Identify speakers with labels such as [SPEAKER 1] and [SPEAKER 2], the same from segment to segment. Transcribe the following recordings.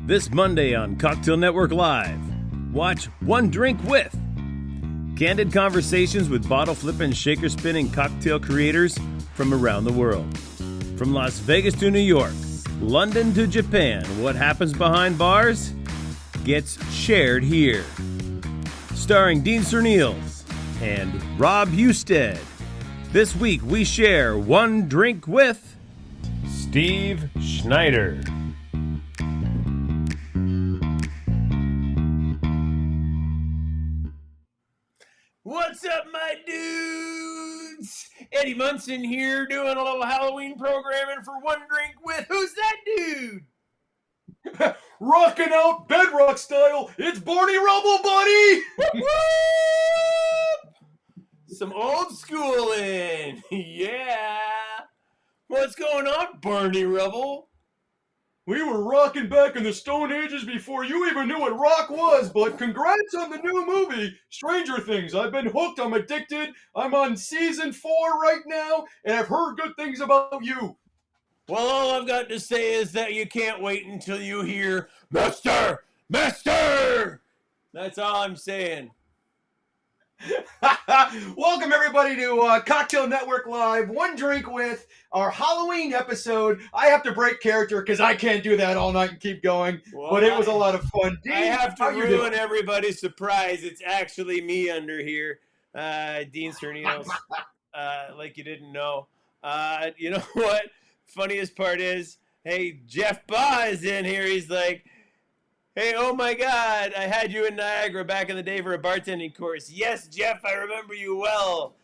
[SPEAKER 1] This Monday on Cocktail Network Live, watch One Drink With. Candid conversations with bottle flipping, shaker spinning cocktail creators from around the world. From Las Vegas to New York, London to Japan, what happens behind bars gets shared here. Starring Dean Serneels and Rob Husted. This week we share One Drink With Steve Schnieder. What's up, my dudes? Eddie Munson here doing a little Halloween programming for One Drink With. Who's that dude?
[SPEAKER 2] Rocking out bedrock style, it's Barney Rubble, buddy!
[SPEAKER 1] Some old schooling. Yeah. What's going on, Barney Rubble?
[SPEAKER 2] We were rocking back in the Stone Ages before you even knew what rock was, but congrats on the new movie, Stranger Things. I've been hooked, I'm addicted, I'm on season 4 right now, and I've heard good things about you.
[SPEAKER 1] Well, all I've got to say is that you can't wait until you hear, Master! Master! That's all I'm saying.
[SPEAKER 2] Welcome, everybody, to Cocktail Network Live, One Drink With, our Halloween episode. I have to break character because I can't do that all night and keep going, but it was a lot of fun. Dean,
[SPEAKER 1] I have to ruin everybody's surprise. It's actually me under here, Dean Serneels, like you didn't know. You know what? Funniest part is, hey, Jeff Baugh is in here. He's like, hey, oh my God, I had you in Niagara back in the day for a bartending course. Yes, Jeff, I remember you well.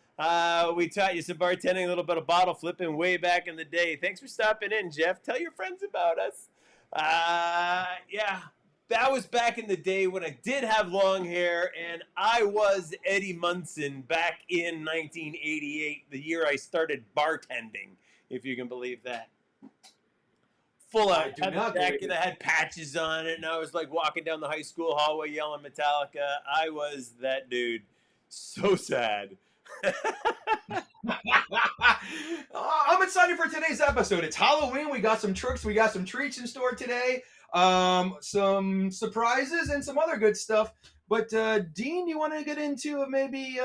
[SPEAKER 1] We taught you some bartending, a little bit of bottle flipping way back in the day. Thanks for stopping in, Jeff. Tell your friends about us. Yeah, that was back in the day when I did have long hair, and I was Eddie Munson back in 1988, the year I started bartending, if you can believe that. Full out. I had a jacket that had patches on it, and I was like walking down the high school hallway yelling Metallica. I was that dude. So sad.
[SPEAKER 2] I'm excited for today's episode. It's Halloween. We got some tricks. We got some treats in store today. Some surprises and some other good stuff. But Dean, you want to get into maybe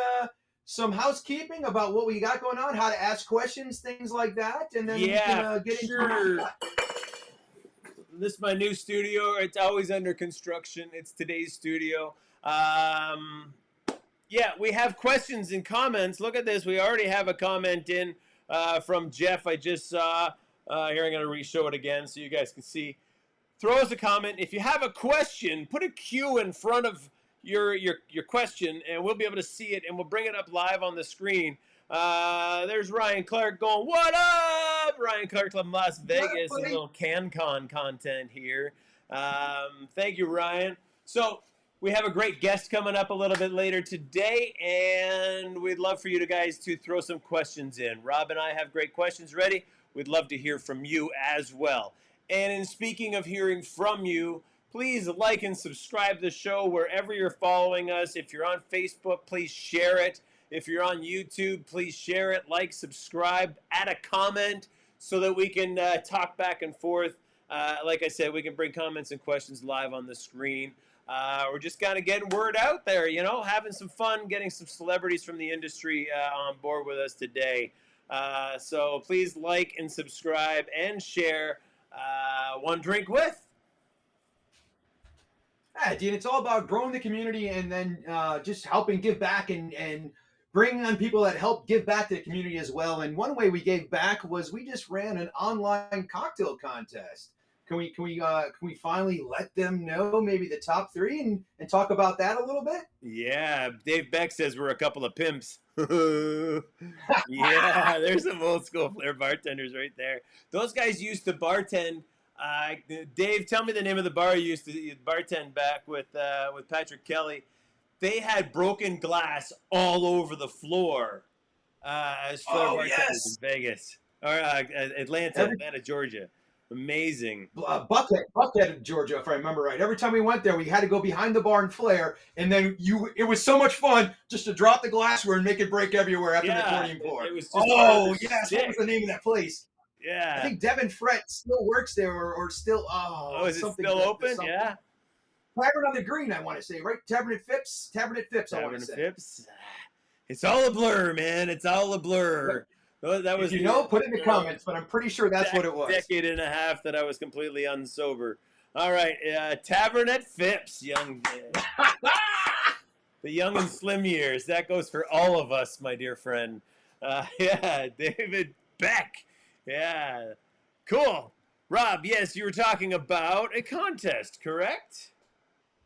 [SPEAKER 2] some housekeeping about what we got going on, how to ask questions, things like that, and then we can get into it.
[SPEAKER 1] This is my new studio. It's always under construction. It's today's studio. Yeah, we have questions and comments. Look at this. We already have a comment in from Jeff. I just saw. Here, I'm going to re-show it again so you guys can see. Throw us a comment. If you have a question, put a Q in front of your question, and we'll be able to see it, and we'll bring it up live on the screen. There's Ryan Clark going, what up? Ryan Clark from Las Vegas, a little CanCon content here. Thank you, Ryan. So we have a great guest coming up a little bit later today, and we'd love for you guys to throw some questions in. Rob and I have great questions ready. We'd love to hear from you as well. And in speaking of hearing from you, please like and subscribe to the show wherever you're following us. If you're on Facebook, please share it. If you're on YouTube, please share it, like, subscribe, add a comment so that we can talk back and forth. Like I said, we can bring comments and questions live on the screen. We're just kind of getting word out there, you know, having some fun, getting some celebrities from the industry on board with us today. So please like and subscribe and share One Drink With.
[SPEAKER 2] Yeah, Dean, it's all about growing the community and then just helping give back and bringing on people that help give back to the community as well. And one way we gave back was we just ran an online cocktail contest. Can we finally let them know maybe the top 3 and talk about that a little bit?
[SPEAKER 1] Yeah, Dave Beck says we're a couple of pimps. Yeah, there's some old school flair bartenders right there. Those guys used to bartend. Dave, tell me the name of the bar you used to bartend back with Patrick Kelly. They had broken glass all over the floor as flair bartenders in Vegas or Atlanta, Georgia. Amazing.
[SPEAKER 2] Buckhead, Georgia, if I remember right. Every time we went there, we had to go behind the bar and flare, and then it was so much fun just to drop the glassware and make it break everywhere after the accordion pour.
[SPEAKER 1] It was just
[SPEAKER 2] what was the name of that place?
[SPEAKER 1] Yeah.
[SPEAKER 2] I think Devin Frett still works there, or still.
[SPEAKER 1] Oh, is it
[SPEAKER 2] something
[SPEAKER 1] still open?
[SPEAKER 2] something.
[SPEAKER 1] Yeah.
[SPEAKER 2] Tavern on the Green, I want to say, right? Tavern at Phipps. I want to say.
[SPEAKER 1] Phipps. It's all a blur, man. It's all a blur. That
[SPEAKER 2] If
[SPEAKER 1] was
[SPEAKER 2] you know, put it in the comments, but I'm pretty sure that's what it was.
[SPEAKER 1] Decade and a half that I was completely unsober. All right, Tavern at Phipps, young. The young and slim years. That goes for all of us, my dear friend. Yeah, David Beck. Yeah, cool. Rob, yes, you were talking about a contest, correct?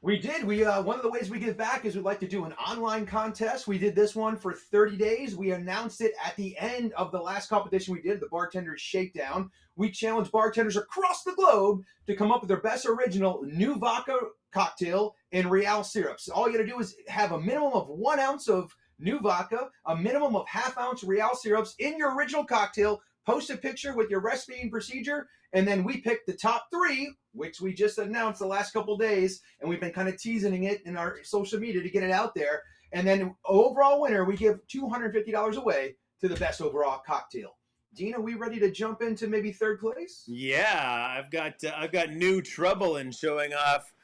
[SPEAKER 2] We did. We one of the ways we give back is we'd like to do an online contest. We did this one for 30 days. We announced it at the end of the last competition we did, the Bartender's Shakedown. We challenged bartenders across the globe to come up with their best original new vodka cocktail in Real syrups. All you got to do is have a minimum of 1 ounce of new vodka, a minimum of ½ ounce Real syrups in your original cocktail. Post a picture with your recipe and procedure, and then we pick the top 3, which we just announced the last couple days, and we've been kind of teasing it in our social media to get it out there. And then overall winner, we give $250 away to the best overall cocktail. Dean, are we ready to jump into maybe third place?
[SPEAKER 1] Yeah, I've got new trouble in showing off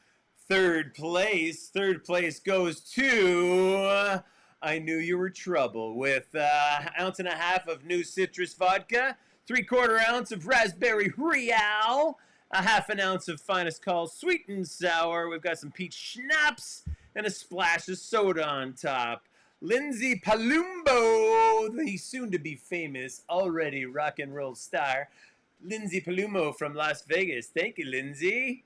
[SPEAKER 1] third place. Third place goes to I Knew You Were Trouble with 1.5 ounces of new citrus vodka, 3/4 ounce of raspberry Real, a 1/2 ounce of finest call sweet and sour. We've got some peach schnapps and a splash of soda on top. Lindsay Palumbo, the soon-to-be famous, already rock and roll star, Lindsay Palumbo from Las Vegas. Thank you, Lindsay.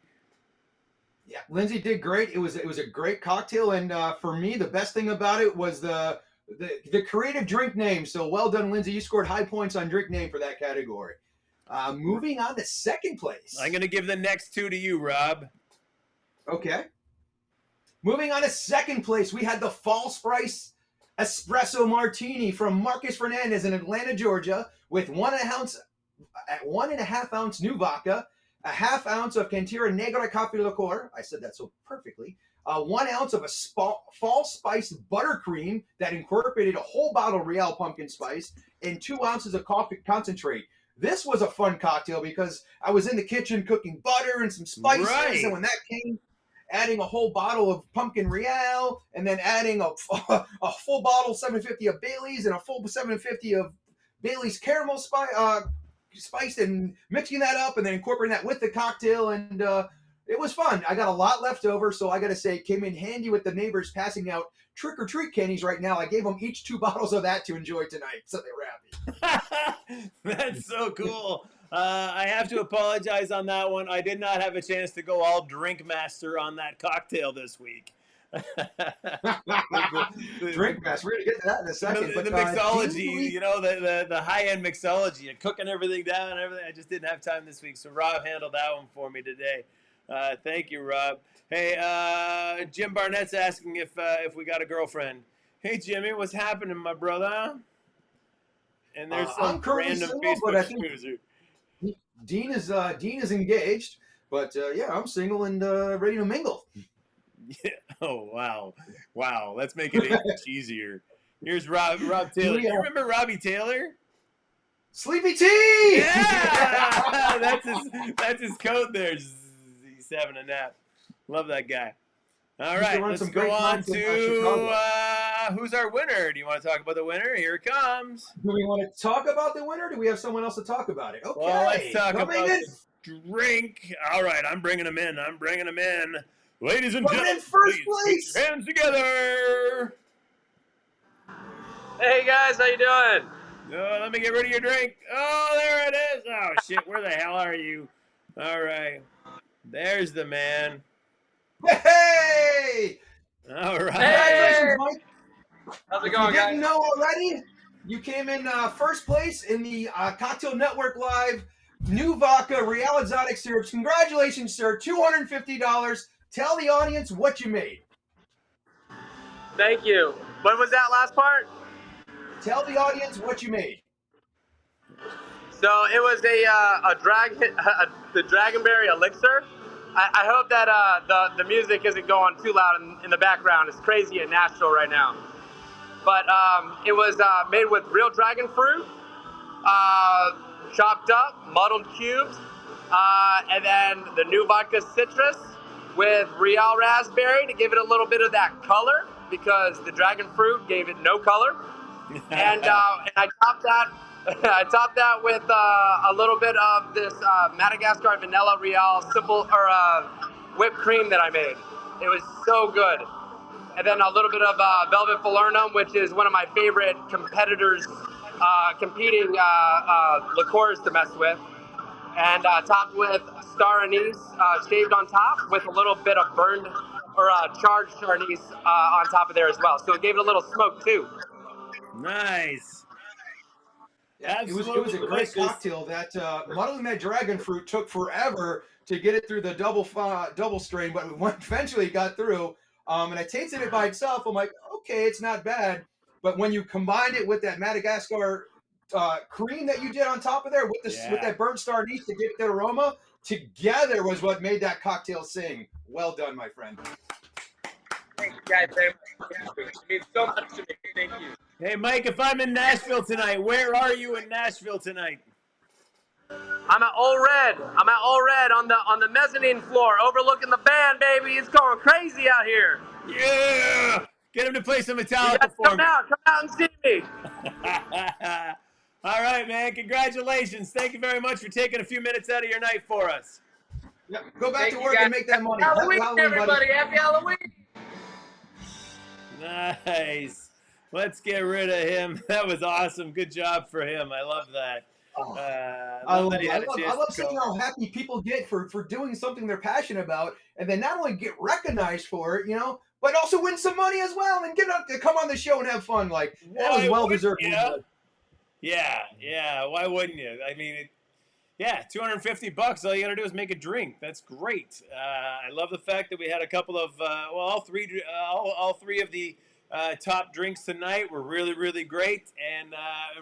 [SPEAKER 2] Yeah, Lindsay did great. It was a great cocktail, and for me, the best thing about it was the creative drink name. So well done, Lindsay. You scored high points on drink name for that category. Moving on to second place.
[SPEAKER 1] I'm going to give the next 2 to you, Rob.
[SPEAKER 2] Okay. Moving on to second place, we had the False Price Espresso Martini from Marcus Fernandez in Atlanta, Georgia, with 1.5 ounce new vodka, a 1/2 ounce of Cantera Negra Coffee Liqueur. I said that so perfectly. 1 ounce of a fall spice buttercream that incorporated a whole bottle of Real pumpkin spice, and 2 ounces of coffee concentrate. This was a fun cocktail because I was in the kitchen cooking butter and some spices, right. And when that came, adding a whole bottle of pumpkin Real, and then adding a full bottle 750 of Bailey's and a full 750 of Bailey's caramel spiced, and mixing that up and then incorporating that with the cocktail, and it was fun. I got a lot left over, so I got to say it came in handy with the neighbors passing out trick-or-treat candies right now. I gave them each 2 bottles of that to enjoy tonight, so they were
[SPEAKER 1] happy. That's so cool. I have to apologize on that one. I did not have a chance to go all drink master on that cocktail this week.
[SPEAKER 2] Drink master. We're gonna get to that in a second.
[SPEAKER 1] The mixology, you know, the high-end mixology and cooking everything down and everything. I just didn't have time this week, so Rob handled that one for me today. Thank you, Rob. Hey, Jim Barnett's asking if we got a girlfriend. Hey, Jimmy, what's happening, my brother? And there's some random
[SPEAKER 2] single,
[SPEAKER 1] Facebook user.
[SPEAKER 2] Dean is engaged, but yeah, I'm single and ready to mingle.
[SPEAKER 1] Yeah. Oh, wow. Let's make it much easier. Here's Rob Taylor. You remember Robbie Taylor?
[SPEAKER 2] Sleepy Tea.
[SPEAKER 1] Yeah, that's his code there. He's having a nap. Love that guy. All right, let's go on to who's our winner. Do you want to talk about the winner? Here it comes.
[SPEAKER 2] Do we want to talk about the winner? Or do we have someone else to talk about it? Okay.
[SPEAKER 1] Well, let's talk about the drink. All right, I'm bringing him in. Ladies and gentlemen,
[SPEAKER 2] in first place.
[SPEAKER 1] Put your hands together.
[SPEAKER 3] Hey guys, how you doing?
[SPEAKER 1] Let me get rid of your drink. Oh, there it is. Oh shit, where the hell are you? All right, there's the man.
[SPEAKER 2] Hey!
[SPEAKER 1] All right.
[SPEAKER 2] Congratulations, Mike.
[SPEAKER 3] How's it going, guys?
[SPEAKER 2] If you didn't know already, you came in first place in the Cocktail Network Live New Vodka Real Exotic Syrups. Congratulations, sir. $250. Tell the audience what you made.
[SPEAKER 3] Thank you. What was that last part?
[SPEAKER 2] Tell the audience what you made.
[SPEAKER 3] So it was the Dragonberry Elixir. I hope that the music isn't going too loud in the background. It's crazy in Nashville right now. But it was made with real dragon fruit, chopped up, muddled cubes, and then the new vodka citrus with Real raspberry to give it a little bit of that color because the dragon fruit gave it no color. And I topped that. I topped that with a little bit of this Madagascar Vanilla Real simple or whipped cream that I made. It was so good. And then a little bit of Velvet Falernum, which is one of my favorite competitors, competing liqueurs to mess with. And topped with star anise shaved on top with a little bit of burned or charred anise on top of there as well. So it gave it a little smoke too.
[SPEAKER 1] Nice.
[SPEAKER 2] Yeah, it was
[SPEAKER 1] Absolutely
[SPEAKER 2] a great
[SPEAKER 1] delicious.
[SPEAKER 2] cocktail. That muddling that dragon fruit took forever to get it through the double strain, but eventually it got through. And I tasted it by itself. I'm like, okay, it's not bad. But when you combined it with that Madagascar cream that you did on top of there with that burnt star anise to get that aroma together was what made that cocktail sing. Well done, my friend.
[SPEAKER 3] Thank you guys very much. It means so much to me. Thank you.
[SPEAKER 1] Hey, Mike, if I'm in Nashville tonight, where are you in Nashville tonight?
[SPEAKER 3] I'm at Old Red. I'm at Old Red on the mezzanine floor, overlooking the band, baby. It's going crazy out here.
[SPEAKER 1] Yeah! Get him to play some
[SPEAKER 3] You
[SPEAKER 1] Metallica
[SPEAKER 3] guys
[SPEAKER 1] for
[SPEAKER 3] come
[SPEAKER 1] me.
[SPEAKER 3] out and see me.
[SPEAKER 1] All right, man. Congratulations. Thank you very much for taking a few minutes out of your night for us.
[SPEAKER 2] Yeah, go back
[SPEAKER 3] Thank
[SPEAKER 2] to
[SPEAKER 3] you,
[SPEAKER 2] work
[SPEAKER 3] guys.
[SPEAKER 2] and make that money.
[SPEAKER 3] Happy
[SPEAKER 2] Happy
[SPEAKER 3] Halloween,
[SPEAKER 2] Halloween,
[SPEAKER 3] everybody.
[SPEAKER 2] buddy.
[SPEAKER 3] Happy Halloween.
[SPEAKER 1] Nice. Let's get rid of him. That was awesome. Good job for him. I love that.
[SPEAKER 2] Oh,
[SPEAKER 1] Love that he had a
[SPEAKER 2] I
[SPEAKER 1] chance
[SPEAKER 2] love
[SPEAKER 1] to
[SPEAKER 2] seeing
[SPEAKER 1] go.
[SPEAKER 2] how happy people get for doing something they're passionate about, and then not only get recognized for it, but also win some money as well, and get up to come on the show and have fun. Like that was
[SPEAKER 1] Why
[SPEAKER 2] well
[SPEAKER 1] wouldn't
[SPEAKER 2] deserved.
[SPEAKER 1] you? Yeah. Why wouldn't you? I mean, $250. All you gotta do is make a drink. That's great. I love the fact that we had a couple of all three of the top drinks tonight were really, really great and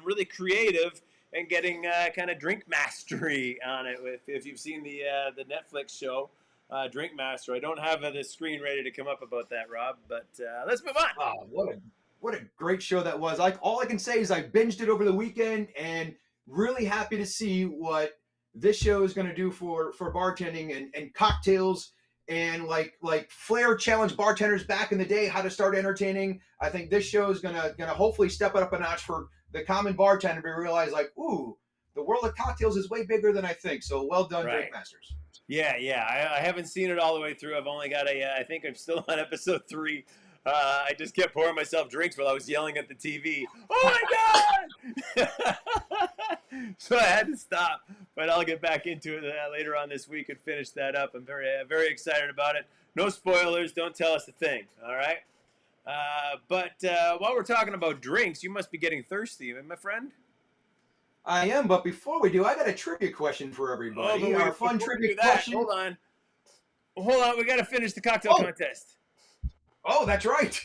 [SPEAKER 1] really creative and getting kind of drink mastery on it. If you've seen the Netflix show Drink Master, I don't have the screen ready to come up about that, Rob. But let's move on.
[SPEAKER 2] Oh, what a great show that was! Like all I can say is I binged it over the weekend, and really happy to see what this show is going to do for bartending and cocktails and like flair challenge bartenders back in the day how to start entertaining. I think this show is gonna hopefully step it up a notch for the common bartender to realize like, ooh, the world of cocktails is way bigger than I think. So well done,
[SPEAKER 1] Right.
[SPEAKER 2] Drink Masters.
[SPEAKER 1] Yeah. I haven't seen it all the way through. I've only got I think I'm still on episode 3. I just kept pouring myself drinks while I was yelling at the TV. Oh my God! So I had to stop, but I'll get back into it later on this week and finish that up. I'm very excited about it. No spoilers. Don't tell us a thing. All right. But while we're talking about drinks, you must be getting thirsty, my friend.
[SPEAKER 2] I am, but before we do, I got a trivia question for everybody. Our fun trivia question.
[SPEAKER 1] Hold on. We got to finish the cocktail contest.
[SPEAKER 2] Oh, that's right.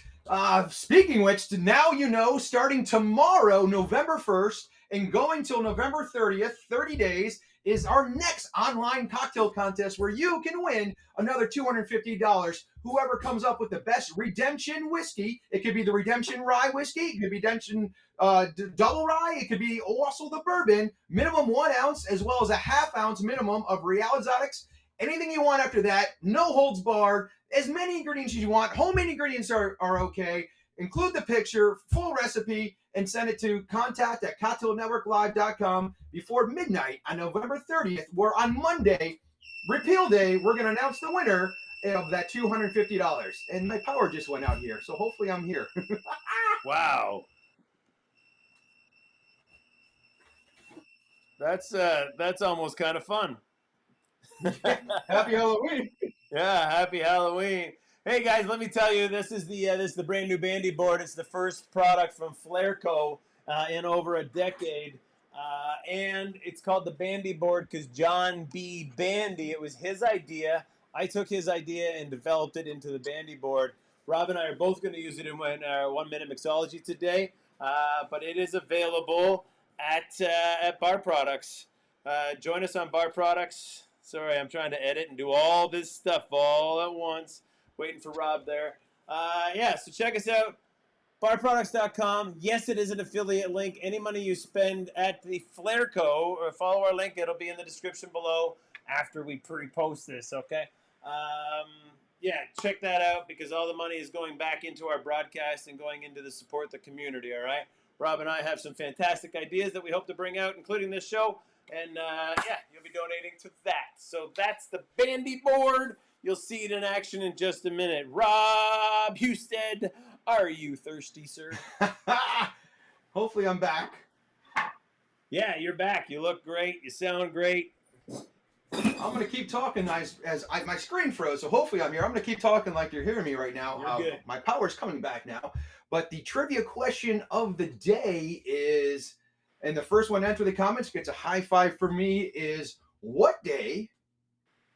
[SPEAKER 2] Speaking which, now you know, starting tomorrow, November 1st, and going till November 30th, 30 days, is our next online cocktail contest where you can win another $250. Whoever comes up with the best redemption whiskey, it could be the redemption rye whiskey, it could be redemption double rye, it could be also the bourbon, minimum 1 ounce, as well as a ½ ounce minimum of Real Exotics. Anything you want after that, no holds barred, as many ingredients as you want. Homemade ingredients are okay. Include the picture, full recipe, and send it to contact@cocktailnetworklive.com before midnight on November 30th, where on Monday, Repeal Day, we're going to announce the winner of that $250. And my power just went out here, so hopefully I'm here.
[SPEAKER 1] Wow. That's almost kind of fun.
[SPEAKER 2] Happy Halloween.
[SPEAKER 1] Yeah, happy Halloween. Hey guys, let me tell you, this is the brand new Bandy board. It's the first product from Flairco in over a decade. And it's called the Bandy board because John B. Bandy, it was his idea. I took his idea and developed it into the Bandy board. Rob and I are both going to use it in our 1 minute mixology today. But it is available at Bar Products. Join us on Bar Products. Sorry, I'm trying to edit and do all this stuff all at once. Waiting for Rob there. So check us out. Barproducts.com. Yes, it is an affiliate link. Any money you spend at the Flairco or follow our link, it'll be in the description below after we pre-post this, okay? Yeah, check that out because all the money is going back into our broadcast and going into the support the community, all right? Rob and I have some fantastic ideas that we hope to bring out, including this show. And yeah, you'll be donating to that. So that's the bandy board. You'll see it in action in just a minute. Rob Husted, are you thirsty, sir?
[SPEAKER 2] Hopefully I'm back.
[SPEAKER 1] Yeah, you're back. You look great. You sound great.
[SPEAKER 2] I'm going to keep talking my screen froze, so hopefully I'm here. I'm going to keep talking like you're hearing me right now.
[SPEAKER 1] You're good.
[SPEAKER 2] My power's coming back now. But the trivia question of the day is, and the first one to enter the comments gets a high five for me, is what day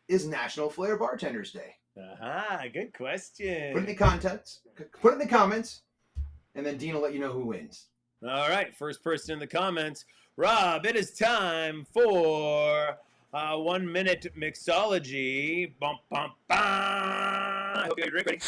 [SPEAKER 2] is National Flair Bartenders Day?
[SPEAKER 1] Aha, good question.
[SPEAKER 2] Put it in the comments, and then Dean will let you know who wins.
[SPEAKER 1] All right, first person in the comments. Rob, it is time for 1 minute mixology. Bum, bum, bum. I hope you're ready.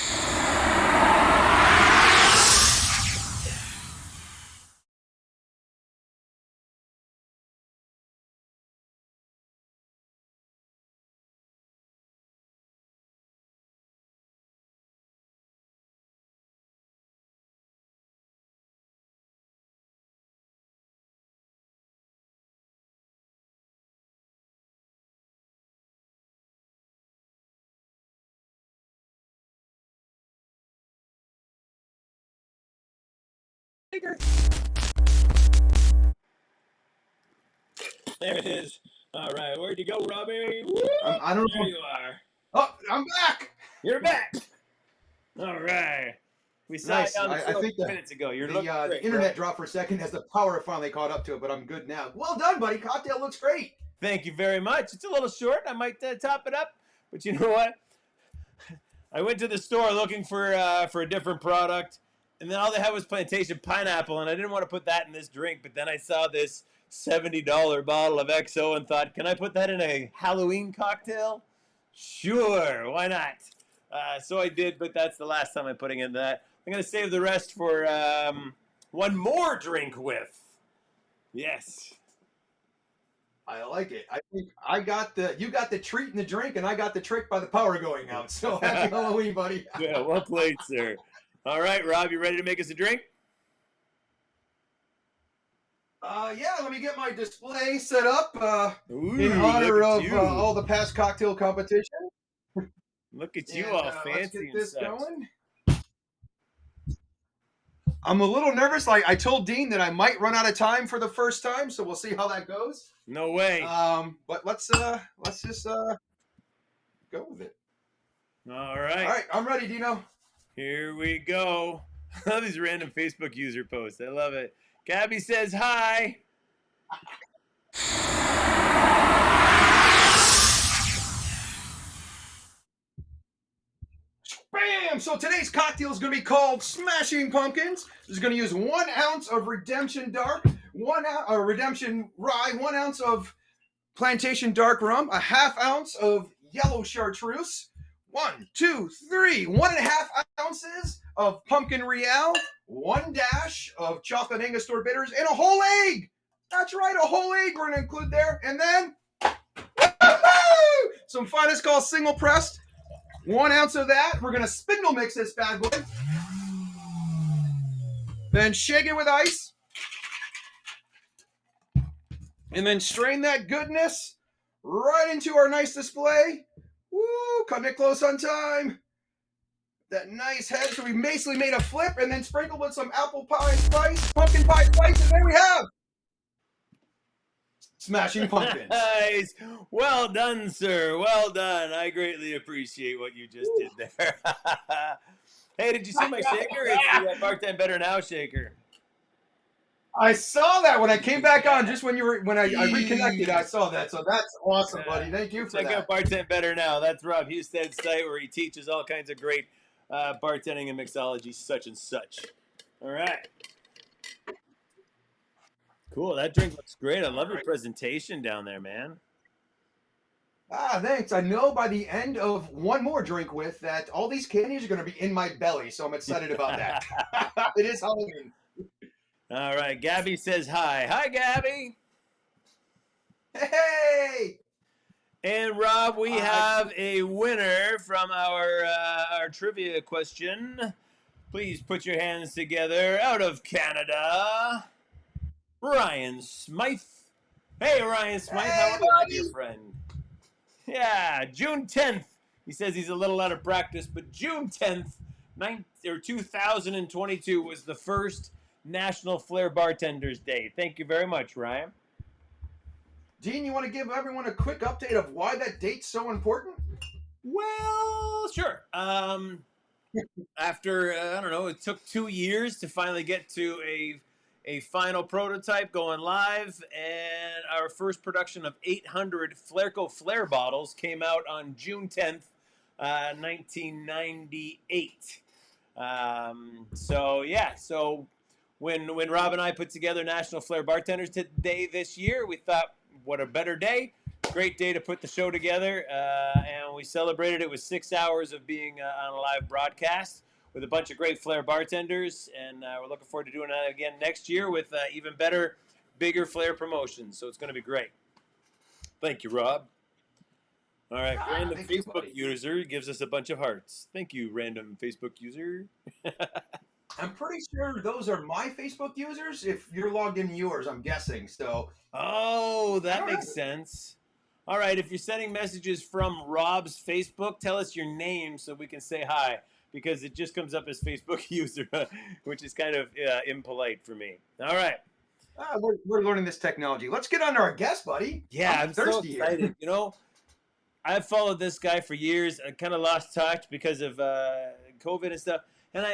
[SPEAKER 1] There it is. All right, where'd you go, Robbie? Woo!
[SPEAKER 2] I don't know.
[SPEAKER 1] There you are.
[SPEAKER 2] Oh, I'm back.
[SPEAKER 1] You're back. All right. We saw
[SPEAKER 2] Nice.
[SPEAKER 1] you on the show
[SPEAKER 2] I think
[SPEAKER 1] a few minutes ago. You're looking great,
[SPEAKER 2] the internet dropped for a second as the power finally caught up to it, but I'm good now. Well done, buddy. Cocktail looks great.
[SPEAKER 1] Thank you very much. It's a little short. I might top it up, but you know what? I went to the store looking for a different product, and then all they had was plantation pineapple, and I didn't want to put that in this drink. But then I saw this $70 bottle of XO and thought, can I put that in a Halloween cocktail? Sure, why not? So I did, but that's the last time I'm putting in that. I'm going to save the rest for one more drink with. Yes.
[SPEAKER 2] I like it. I think you got the treat and the drink, and I got the trick by the power going out. So happy Halloween, buddy.
[SPEAKER 1] Yeah, well played, sir. All right, Rob, you ready to make us a drink?
[SPEAKER 2] Yeah, let me get my display set up
[SPEAKER 1] Ooh,
[SPEAKER 2] in honor of
[SPEAKER 1] you.
[SPEAKER 2] all the past cocktail competition.
[SPEAKER 1] Look at you,
[SPEAKER 2] And,
[SPEAKER 1] all
[SPEAKER 2] let's
[SPEAKER 1] fancy
[SPEAKER 2] get
[SPEAKER 1] and
[SPEAKER 2] this
[SPEAKER 1] such.
[SPEAKER 2] going. I'm a little nervous. Like I told Dean that I might run out of time for the first time, so we'll see how that goes.
[SPEAKER 1] No way.
[SPEAKER 2] But let's just go with it.
[SPEAKER 1] All right.
[SPEAKER 2] All right, I'm ready, Dino.
[SPEAKER 1] Here we go. I love these random Facebook user posts. I love it. Gabby says hi.
[SPEAKER 2] Bam! So today's cocktail is going to be called Smashing Pumpkins. This is going to use 1 ounce of Redemption Dark, Redemption Rye, 1 ounce of Plantation Dark Rum, a ½ ounce of Yellow Chartreuse, 1, 2, 3, 1.5 ounces of Pumpkin Real, 1 dash of Chocolate Angostura Bitters, and a whole egg. That's right, a whole egg we're going to include there. And then some finest call single pressed. 1 ounce of that. We're going to spindle mix this bad boy. Then shake it with ice. And then strain that goodness right into our nice display. Woo, cutting it close on time. That nice head. So we basically made a flip and then sprinkled with some apple pie spice, pumpkin pie spice, and there we have Smashing Pumpkins.
[SPEAKER 1] Nice. Well done, sir. Well done. I greatly appreciate what you just did there. Hey, did you see my shaker? It's the Bartend Better Now shaker.
[SPEAKER 2] I saw that when I came back on, just when I reconnected, I saw that. So that's awesome, buddy. Thank you for
[SPEAKER 1] Check
[SPEAKER 2] that.
[SPEAKER 1] out Bartend Better Now. That's Rob Husted's site where he teaches all kinds of great bartending and mixology, such and such. All right. Cool. That drink looks great. I love your presentation down there, man.
[SPEAKER 2] Thanks. I know by the end of one more drink with that, all these candies are going to be in my belly, so I'm excited about that. It is Halloween.
[SPEAKER 1] All right, Gabby says hi. Hi, Gabby.
[SPEAKER 2] Hey!
[SPEAKER 1] And Rob, we
[SPEAKER 2] I
[SPEAKER 1] have a winner from our trivia question. Please put your hands together. Out of Canada, Ryan Smythe. Hey, Ryan Smythe, how
[SPEAKER 2] Hey,
[SPEAKER 1] are you, my dear
[SPEAKER 2] buddy!
[SPEAKER 1] friend? Yeah, June 10th. He says he's a little out of practice, but June 10th, 2022 was the first National Flair Bartenders Day. Thank you very much, Ryan.
[SPEAKER 2] Dean, you want to give everyone a quick update of why that date's so important?
[SPEAKER 1] Well, sure. After I don't know, it took 2 years to finally get to a final prototype going live, and our first production of 800 Flairco Flair bottles came out on June 10th, 1998. So when Rob and I put together National Flair Bartenders Day this year, we thought, what a better day! Great day to put the show together, and we celebrated it with 6 hours of being on a live broadcast with a bunch of great Flair bartenders, and we're looking forward to doing that again next year with even better, bigger Flair promotions. So it's going to be great. Thank you, Rob. All right, random
[SPEAKER 2] Thank you,
[SPEAKER 1] Facebook
[SPEAKER 2] buddy.
[SPEAKER 1] user gives us a bunch of hearts. Thank you, random Facebook user.
[SPEAKER 2] I'm pretty sure those are my Facebook users. If you're logged into yours, I'm guessing. So,
[SPEAKER 1] Oh,
[SPEAKER 2] I
[SPEAKER 1] that
[SPEAKER 2] don't
[SPEAKER 1] makes
[SPEAKER 2] know.
[SPEAKER 1] sense. All right, if you're sending messages from Rob's Facebook, tell us your name so we can say hi because it just comes up as Facebook user, which is kind of impolite for me. All right.
[SPEAKER 2] We're learning this technology. Let's get on to our guest, buddy.
[SPEAKER 1] Yeah,
[SPEAKER 2] I'm
[SPEAKER 1] I'm so
[SPEAKER 2] thirsty here.
[SPEAKER 1] excited. I've followed this guy for years. I kind of lost touch because of COVID and stuff, and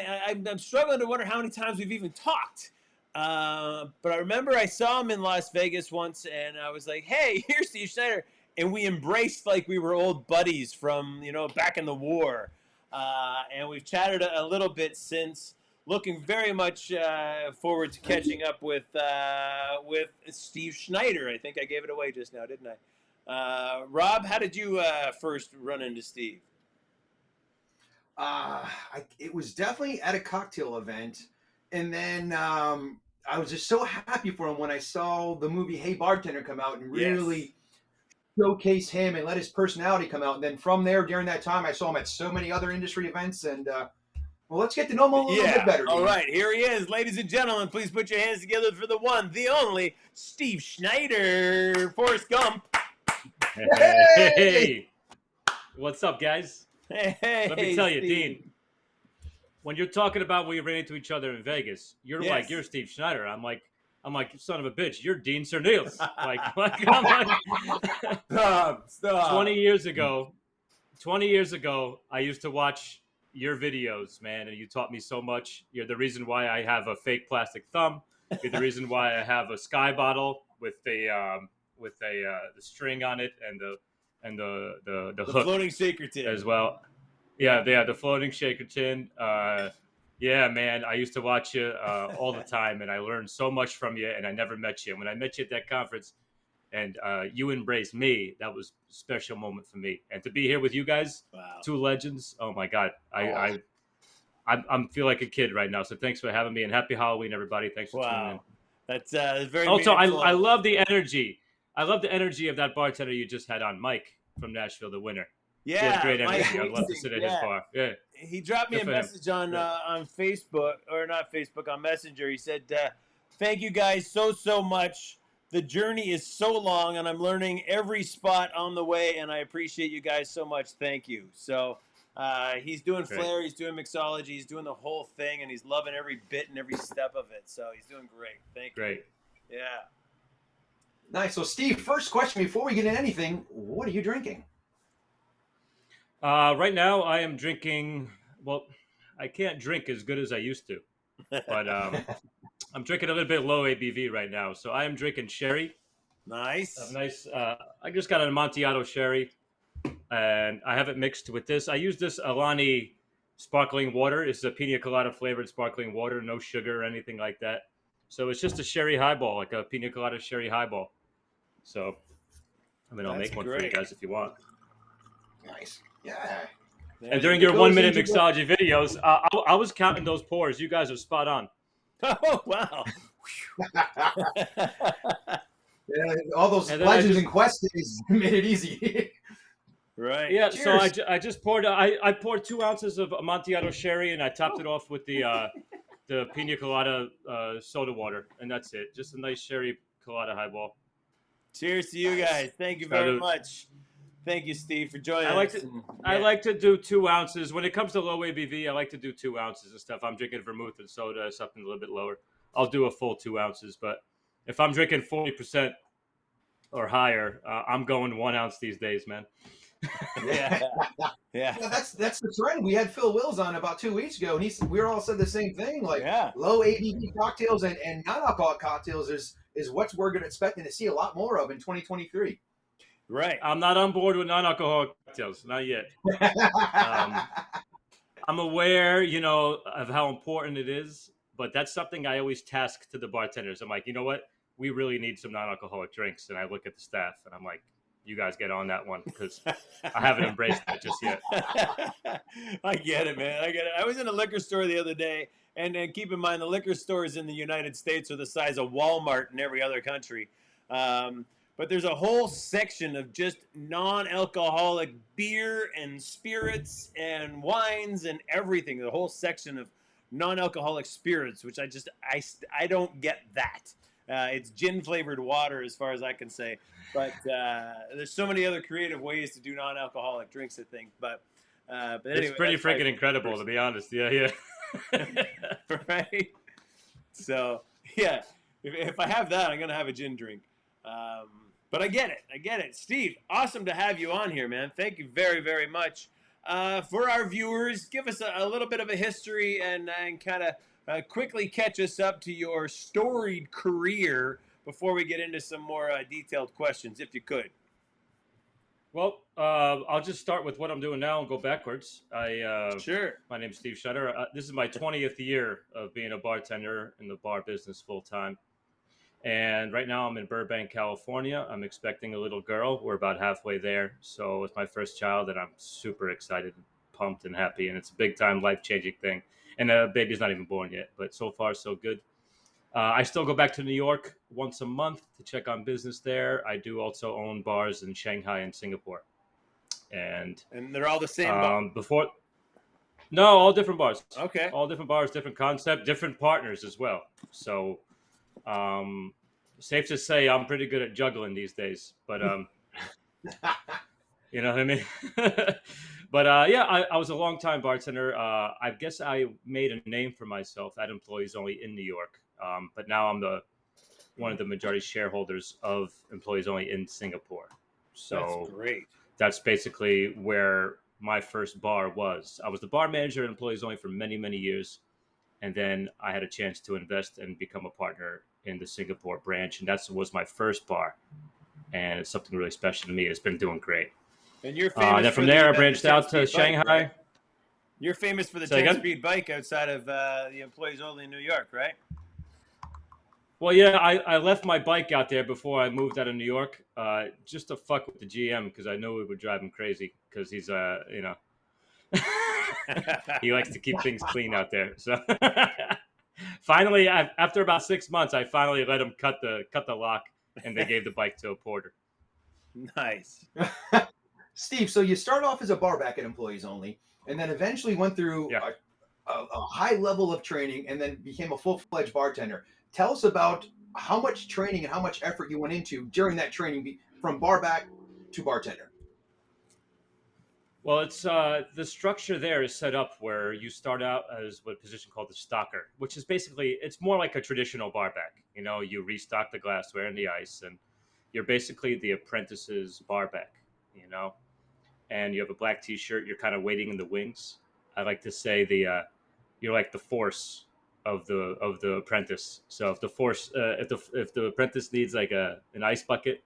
[SPEAKER 1] I'm struggling to wonder how many times we've even talked. But I remember I saw him in Las Vegas once, and I was like, "Hey, here's Steve Schneider," and we embraced like we were old buddies from back in the war. And we've chatted a little bit since. Looking very much forward to catching up with Steve Schneider. I think I gave it away just now, didn't I? Rob, how did you first run into Steve?
[SPEAKER 2] It was definitely at a cocktail event, and then I was just so happy for him when I saw the movie Hey Bartender come out and
[SPEAKER 1] Yes.
[SPEAKER 2] really showcase him and let his personality come out. And then from there, during that time, I saw him at so many other industry events. And well, let's get to know him a little bit
[SPEAKER 1] Yeah.
[SPEAKER 2] better,
[SPEAKER 1] All
[SPEAKER 2] Dean.
[SPEAKER 1] right. Here he is, ladies and gentlemen. Please put your hands together for the one, the only, Steve Schneider. Forrest Gump.
[SPEAKER 2] Hey!
[SPEAKER 4] Hey, what's up, guys? Let me
[SPEAKER 1] Hey,
[SPEAKER 4] tell you,
[SPEAKER 1] Steve.
[SPEAKER 4] Dean, when you're talking about we ran into each other in Vegas, you're
[SPEAKER 1] Yes.
[SPEAKER 4] like, you're Steve Schneider. I'm like, son of a bitch, you're Dean Serneels. I'm like,
[SPEAKER 1] Stop.
[SPEAKER 4] 20 years ago, 20 years ago, I used to watch your videos, man, and you taught me so much. You're the reason why I have a fake plastic thumb. You're the reason why I have a sky bottle with the string on it and the
[SPEAKER 1] The
[SPEAKER 4] hook
[SPEAKER 1] floating shaker tin.
[SPEAKER 4] as well. Yeah, the floating shaker tin. Yeah, man, I used to watch you all the time, and I learned so much from you. And I never met you. And when I met you at that conference, and you embraced me, that was a special moment for me. And to be here with you guys,
[SPEAKER 1] Wow.
[SPEAKER 4] two legends. Oh my God, I feel like a kid right now. So thanks for having me, and happy Halloween, everybody. Thanks for tuning in.
[SPEAKER 1] Wow. That's very
[SPEAKER 4] Also,
[SPEAKER 1] meaningful.
[SPEAKER 4] I love the energy. I love the energy of that bartender you just had on, Mike from Nashville, the winner. He has
[SPEAKER 1] Yeah,
[SPEAKER 4] great
[SPEAKER 1] Mike
[SPEAKER 4] energy. I'd love to
[SPEAKER 1] Hastings,
[SPEAKER 4] sit at his
[SPEAKER 1] yeah.
[SPEAKER 4] bar. Yeah.
[SPEAKER 1] He dropped me
[SPEAKER 4] Good
[SPEAKER 1] a
[SPEAKER 4] for him.
[SPEAKER 1] message on
[SPEAKER 4] Yeah.
[SPEAKER 1] on Facebook, or not Facebook, on Messenger. He said, "Thank you guys so much. The journey is so long, and I'm learning every spot on the way, and I appreciate you guys so much. Thank you." So he's doing
[SPEAKER 4] Great.
[SPEAKER 1] flair, he's doing mixology, he's doing the whole thing, and he's loving every bit and every step of it. So he's doing great. Thank
[SPEAKER 4] Great.
[SPEAKER 1] you. Yeah.
[SPEAKER 2] Nice. So, Steve, first question before we get into anything, what are you drinking?
[SPEAKER 4] Right now, I am drinking. Well, I can't drink as good as I used to, but I'm drinking a little bit low ABV right now. So I am drinking sherry.
[SPEAKER 1] Nice.
[SPEAKER 4] A nice. I just got an Amontillado sherry, and I have it mixed with this. I use this Alani sparkling water. It's a pina colada flavored sparkling water, no sugar or anything like that. So it's just a sherry highball, like a pina colada sherry highball. So I mean, I'll
[SPEAKER 1] That's
[SPEAKER 4] make one for you
[SPEAKER 1] great.
[SPEAKER 4] guys if you want.
[SPEAKER 2] Nice. Yeah.
[SPEAKER 4] And during your
[SPEAKER 2] Goes
[SPEAKER 4] 1 minute
[SPEAKER 2] into the-
[SPEAKER 4] mixology videos, I was counting those pours. You guys are spot on.
[SPEAKER 1] Oh wow.
[SPEAKER 2] Yeah, all those
[SPEAKER 4] And then I
[SPEAKER 2] legends
[SPEAKER 4] just-
[SPEAKER 2] and quest days made it easy.
[SPEAKER 1] Right.
[SPEAKER 4] Yeah, so
[SPEAKER 2] Cheers.
[SPEAKER 4] I just poured I poured 2 ounces of Amontillado sherry, and I topped it off with the pina colada soda water, and that's it. Just a nice sherry colada highball.
[SPEAKER 1] Cheers to you
[SPEAKER 2] Nice.
[SPEAKER 1] guys. Thank you very
[SPEAKER 4] Salud.
[SPEAKER 1] much. Thank you, Steve, for joining
[SPEAKER 4] I like
[SPEAKER 1] us.
[SPEAKER 4] to
[SPEAKER 1] And,
[SPEAKER 4] I
[SPEAKER 1] yeah.
[SPEAKER 4] like to do 2 ounces when it comes to low ABV. I like to do 2 ounces and stuff. I'm drinking vermouth and soda, something a little bit lower. I'll do a full 2 ounces, but if I'm drinking 40% or higher, I'm going 1 ounce these days, man.
[SPEAKER 1] Yeah. Yeah.
[SPEAKER 2] Yeah, that's the trend. We had Phil Wills on about 2 weeks ago, and we all said the same thing. Like
[SPEAKER 1] Yeah.
[SPEAKER 2] low ABV cocktails and non-alcoholic cocktails is what we're going to expecting to see a lot more of in 2023.
[SPEAKER 1] Right.
[SPEAKER 4] I'm not on board with non-alcoholic cocktails, not yet. I'm aware, of how important it is, but that's something I always task to the bartenders. I'm like, you know what? We really need some non-alcoholic drinks. And I look at the staff and I'm like, you guys get on that one because I haven't embraced that just yet.
[SPEAKER 1] I get it, man. I get it. I was in a liquor store the other day, and keep in mind the liquor stores in the United States are the size of Walmart in every other country. But there's a whole section of just non-alcoholic beer and spirits and wines and everything. The whole section of non-alcoholic spirits, which I don't get that. It's gin flavored water, as far as I can say. But there's so many other creative ways to do non-alcoholic drinks, I think. But anyway,
[SPEAKER 4] It's pretty freaking incredible, to be honest. Yeah.
[SPEAKER 1] Right. So yeah, if I have that, I'm gonna have a gin drink. But I get it. Steve, awesome to have you on here, man. Thank you very, very much. For our viewers, give us a little bit of a history and kind of quickly catch us up to your storied career before we get into some more detailed questions, if you could.
[SPEAKER 4] Well, I'll just start with what I'm doing now and go backwards.
[SPEAKER 1] Sure.
[SPEAKER 4] My name's Steve Schnieder. This is my 20th year of being a bartender in the bar business full time. And right now I'm in Burbank, California. I'm expecting a little girl. We're about halfway there. So it's my first child, and I'm super excited, pumped, and happy. And it's a big time, life-changing thing. And the baby's not even born yet, but so far so good. I still go back to New York once a month to check on business there. I do also own bars in Shanghai and Singapore. And
[SPEAKER 1] they're all the same bar?
[SPEAKER 4] No, all different bars.
[SPEAKER 1] Okay.
[SPEAKER 4] All different bars, different concept, different partners as well. So safe to say I'm pretty good at juggling these days, but you know what I mean? But I was a long time bartender. I guess I made a name for myself at Employees Only in New York. But now I'm one of the majority shareholders of Employees Only in Singapore. So
[SPEAKER 1] that's great.
[SPEAKER 4] That's basically where my first bar was. I was the bar manager at Employees Only for many, many years. And then I had a chance to invest and become a partner in the Singapore branch. And that was my first bar. And it's something really special to me. It's been doing great.
[SPEAKER 1] And you're famous
[SPEAKER 4] then from
[SPEAKER 1] for
[SPEAKER 4] there, I
[SPEAKER 1] the
[SPEAKER 4] branched out to
[SPEAKER 1] 10-speed bike,
[SPEAKER 4] Shanghai.
[SPEAKER 1] right? You're famous for the
[SPEAKER 4] Say again?
[SPEAKER 1] 10-speed bike outside of the Employees Only in New York, right?
[SPEAKER 4] Well, yeah, I left my bike out there before I moved out of New York, just to fuck with the GM because I knew it would drive him crazy because he's, he likes to keep things clean out there. So finally, after about 6 months, I finally let him cut the lock, and they gave the bike to a porter.
[SPEAKER 1] Nice.
[SPEAKER 2] Steve, so you start off as a bar back at Employees Only, and then eventually went through a high level of training and then became a full-fledged bartender. Tell us about how much training and how much effort you went into during that training from bar back to bartender.
[SPEAKER 4] Well, it's the structure there is set up where you start out as what position called the stocker, which is basically, it's more like a traditional bar back. You restock the glassware and the ice, and you're basically the apprentice's bar back, and you have a black t-shirt. You're kind of waiting in the wings. I like to say you're like the force of the apprentice. So if the apprentice needs like an ice bucket,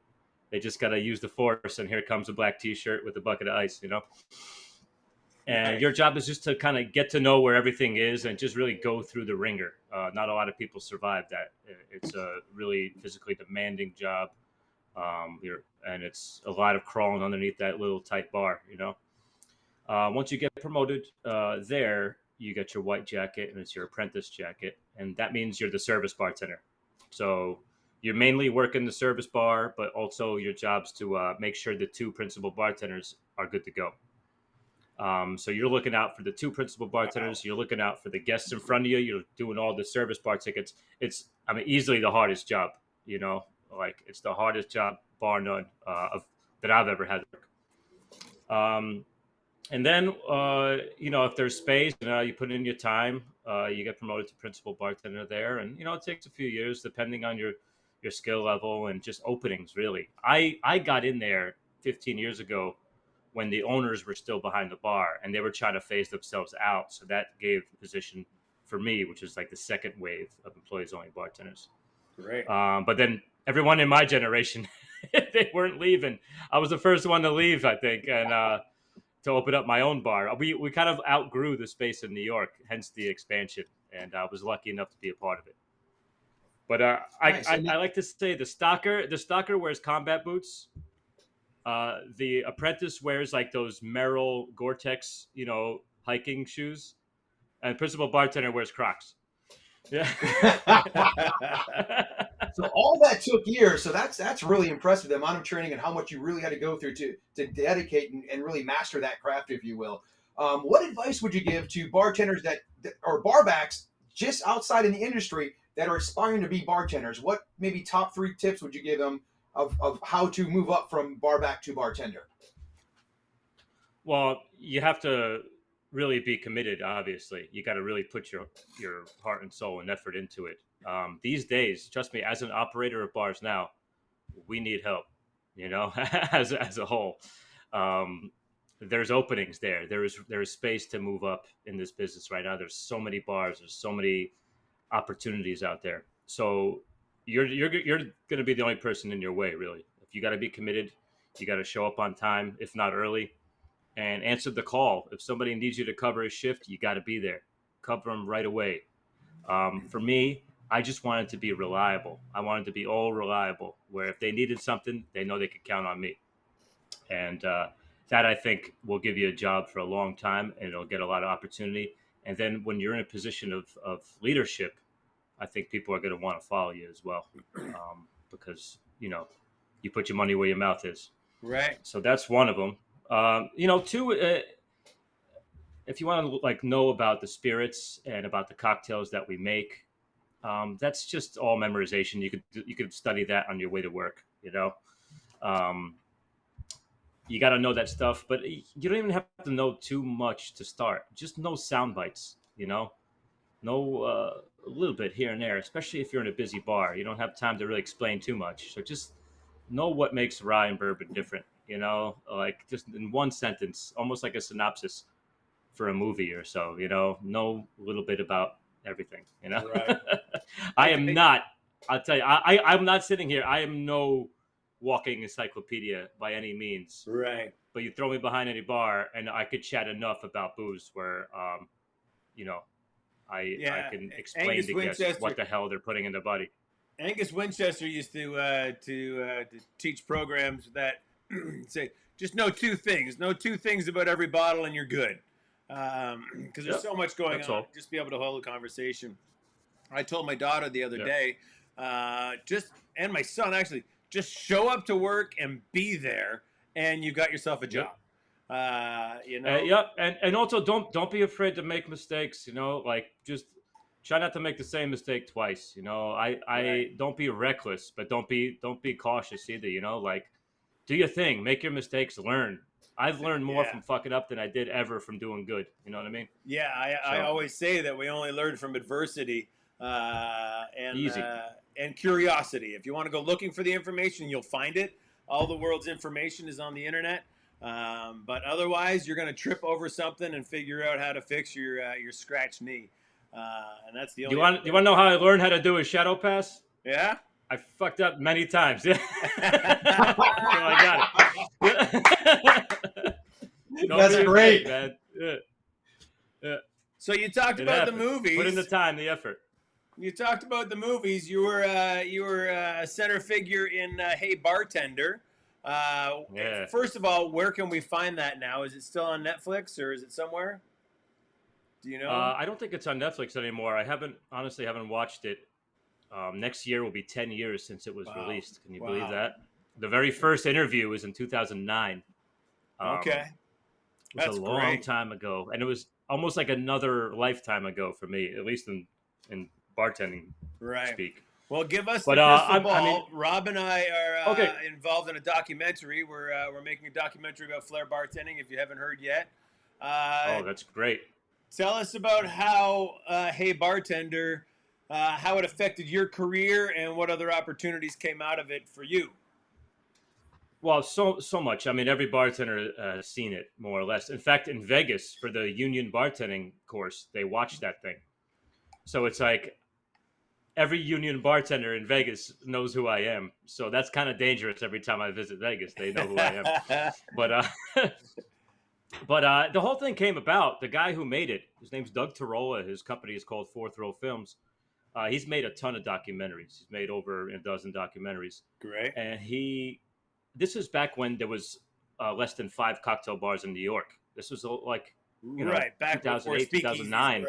[SPEAKER 4] they just got to use the force, and here comes a black t-shirt with a bucket of ice, And your job is just to kind of get to know where everything is and just really go through the ringer. Not a lot of people survive that. It's a really physically demanding job. And it's a lot of crawling underneath that little tight bar. Once you get promoted there, you get your white jacket, and it's your apprentice jacket, and that means you're the service bartender. So you're mainly working the service bar, but also your job's to make sure the two principal bartenders are good to go. So you're looking out for the two principal bartenders. Wow. You're looking out for the guests in front of you. You're doing all the service bar tickets. It's, easily the hardest job. It's the hardest job, bar none, that I've ever had. And then, if there's space, you put in your time, you get promoted to principal bartender there. And, it takes a few years depending on your skill level and just openings, really. I got in there 15 years ago when the owners were still behind the bar and they were trying to phase themselves out. So that gave the position for me, which is like the second wave of employees-only bartenders.
[SPEAKER 1] Great.
[SPEAKER 4] But then everyone in my generation, they weren't leaving. I was the first one to leave, I think, and to open up my own bar. We kind of outgrew the space in New York, hence the expansion, and I was lucky enough to be a part of it. But nice. I like to say the stalker wears combat boots. The apprentice wears like those Merrell Gore-Tex, hiking shoes, and principal bartender wears Crocs. Yeah.
[SPEAKER 2] So all that took years. So that's really impressive, the amount of training and how much you really had to go through to dedicate and really master that craft, if you will. What advice would you give to bartenders that or barbacks just outside in the industry that are aspiring to be bartenders? What maybe top 3 tips would you give them of how to move up from barback to bartender?
[SPEAKER 4] Well, you have to really be committed. Obviously, you got to really put your heart and soul and effort into it. These days, trust me, as an operator of bars now, we need help. As a whole, there's openings there. There is space to move up in this business right now. There's so many bars. There's so many opportunities out there. So you're going to be the only person in your way, really. If you got to be committed, you got to show up on time, if not early, and answer the call. If somebody needs you to cover a shift, you got to be there. Cover them right away. For me, I just wanted to be reliable. I wanted to be all reliable, where if they needed something, they know they could count on me. And that, I think, will give you a job for a long time, and it'll get a lot of opportunity. And then when you're in a position of leadership, I think people are going to want to follow you as well, because, you put your money where your mouth is.
[SPEAKER 1] Right.
[SPEAKER 4] So that's one of them. 2, if you want to know about the spirits and about the cocktails that we make, that's just all memorization. You could study that on your way to work. You got to know that stuff, but you don't even have to know too much to start. Just know sound bites. Know a little bit here and there, especially if you're in a busy bar. You don't have time to really explain too much. So just know what makes rye and bourbon different. Like just in one sentence, almost like a synopsis for a movie or so. Know a little bit about everything.
[SPEAKER 1] Right.
[SPEAKER 4] I am not. I'll tell you. I'm not sitting here. I am no walking encyclopedia by any means.
[SPEAKER 1] Right.
[SPEAKER 4] But you throw me behind any bar, and I could chat enough about booze where, I can explain
[SPEAKER 1] Angus
[SPEAKER 4] to guests
[SPEAKER 1] Winchester,
[SPEAKER 4] what the hell they're putting in their body.
[SPEAKER 1] Angus Winchester used to teach programs that say just know 2 things. Know 2 things about every bottle, and you're good. Because there's so much going on.
[SPEAKER 4] All.
[SPEAKER 1] Just be able to hold a conversation. I told my daughter the other day, and my son actually, just show up to work and be there, and you've got yourself a job.
[SPEAKER 4] And also don't be afraid to make mistakes. Just try not to make the same mistake twice. I don't be reckless, but don't be cautious either. Do your thing, make your mistakes, learn. I've learned more from fucking up than I did ever from doing good. You know what I mean?
[SPEAKER 1] Yeah, I always say that we only learn from adversity and curiosity. If you want to go looking for the information, you'll find it. All the world's information is on the internet. But otherwise, you're going to trip over something and figure out how to fix your scratched knee. And that's the only.
[SPEAKER 4] You want to know how I learned how to do a shadow pass?
[SPEAKER 1] Yeah.
[SPEAKER 4] I fucked up many times. Yeah. I got it.
[SPEAKER 2] That's great,
[SPEAKER 4] man. Yeah.
[SPEAKER 1] So you talked about the movies.
[SPEAKER 4] Put in the time, the effort.
[SPEAKER 1] You talked about the movies. You were a center figure in Hey Bartender.
[SPEAKER 4] Yeah.
[SPEAKER 1] First of all, where can we find that now? Is it still on Netflix or is it somewhere? Do you know?
[SPEAKER 4] I don't think it's on Netflix anymore. I honestly haven't watched it. Next year will be 10 years since it was
[SPEAKER 1] Wow.
[SPEAKER 4] released. Can you believe
[SPEAKER 1] Wow.
[SPEAKER 4] that? The very first interview was in 2009.
[SPEAKER 1] Okay.
[SPEAKER 4] It was a
[SPEAKER 1] That's
[SPEAKER 4] long
[SPEAKER 1] great.
[SPEAKER 4] time ago, and it was almost like another lifetime ago for me, at least in bartending
[SPEAKER 1] Right.
[SPEAKER 4] speak.
[SPEAKER 1] Well, give us the
[SPEAKER 4] But
[SPEAKER 1] crystal
[SPEAKER 4] I mean,
[SPEAKER 1] ball. Rob and I are
[SPEAKER 4] okay.
[SPEAKER 1] involved in a documentary. We're making a documentary about flair bartending. If you haven't heard yet, uh,
[SPEAKER 4] Oh, that's great.
[SPEAKER 1] tell us about how Hey Bartender, how it affected your career, and what other opportunities came out of it for you.
[SPEAKER 4] Well, so much. I mean, every bartender has seen it more or less. In fact, in Vegas for the union bartending course, they watched that thing. So it's like every union bartender in Vegas knows who I am. So that's kind of dangerous. Every time I visit Vegas, they know who I am. But the whole thing came about. The guy who made it, his name's Doug Tarola. His company is called Fourth Row Films. He's made a ton of documentaries. He's made over a dozen documentaries,
[SPEAKER 1] Great.
[SPEAKER 4] and this is back when there was less than 5 cocktail bars in New York. This was like,
[SPEAKER 1] Right. Back before
[SPEAKER 4] 2008,
[SPEAKER 1] speakeasies
[SPEAKER 4] 2009.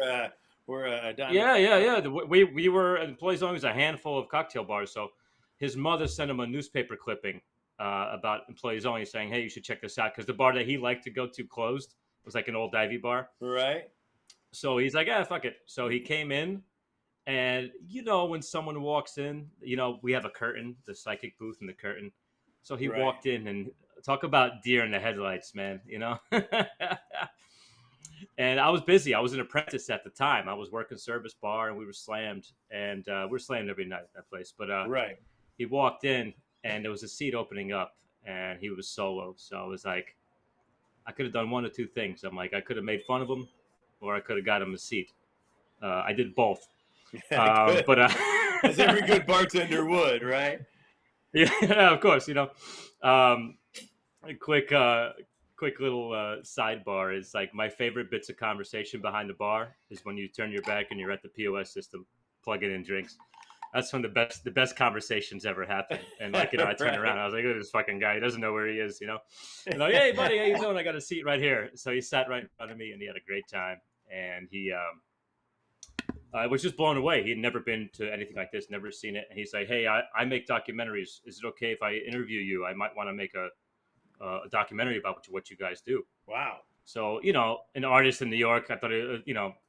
[SPEAKER 1] were a dime a
[SPEAKER 4] Yeah, yeah,
[SPEAKER 1] dozen.
[SPEAKER 4] yeah. We were employees only was a handful of cocktail bars. So his mother sent him a newspaper clipping about employees only, saying, "Hey, you should check this out," because the bar that he liked to go to closed. It was like an old divey bar.
[SPEAKER 1] Right.
[SPEAKER 4] So he's like, "Yeah, fuck it." So he came in, and when someone walks in, we have a curtain, the psychic booth and the curtain. So he
[SPEAKER 1] Right.
[SPEAKER 4] walked in, and talk about deer in the headlights, man. And I was busy. I was an apprentice at the time. I was working service bar, and we were slammed, and we were slammed every night at that place. But
[SPEAKER 1] Right.
[SPEAKER 4] he walked in, and there was a seat opening up, and he was solo. So I was like, I could have done one of two things. I'm like, I could have made fun of him, or I could have got him a seat. I did both.
[SPEAKER 1] Good.
[SPEAKER 4] But
[SPEAKER 1] As every good bartender would, right?
[SPEAKER 4] yeah, of course, Um, a quick little sidebar is like my favorite bits of conversation behind the bar is when you turn your back and you're at the POS system plugging in drinks. That's when the best conversations ever happen. And like, I turned around, I was like, look at this fucking guy. He doesn't know where he is, And like, hey buddy, how you doing? I got a seat right here. So he sat right in front of me and he had a great time. And he I was just blown away. He had never been to anything like this, never seen it. And he's like, hey, I make documentaries. Is it okay if I interview you? I might want to make a documentary about what you guys do.
[SPEAKER 1] Wow.
[SPEAKER 4] So, an artist in New York, I thought,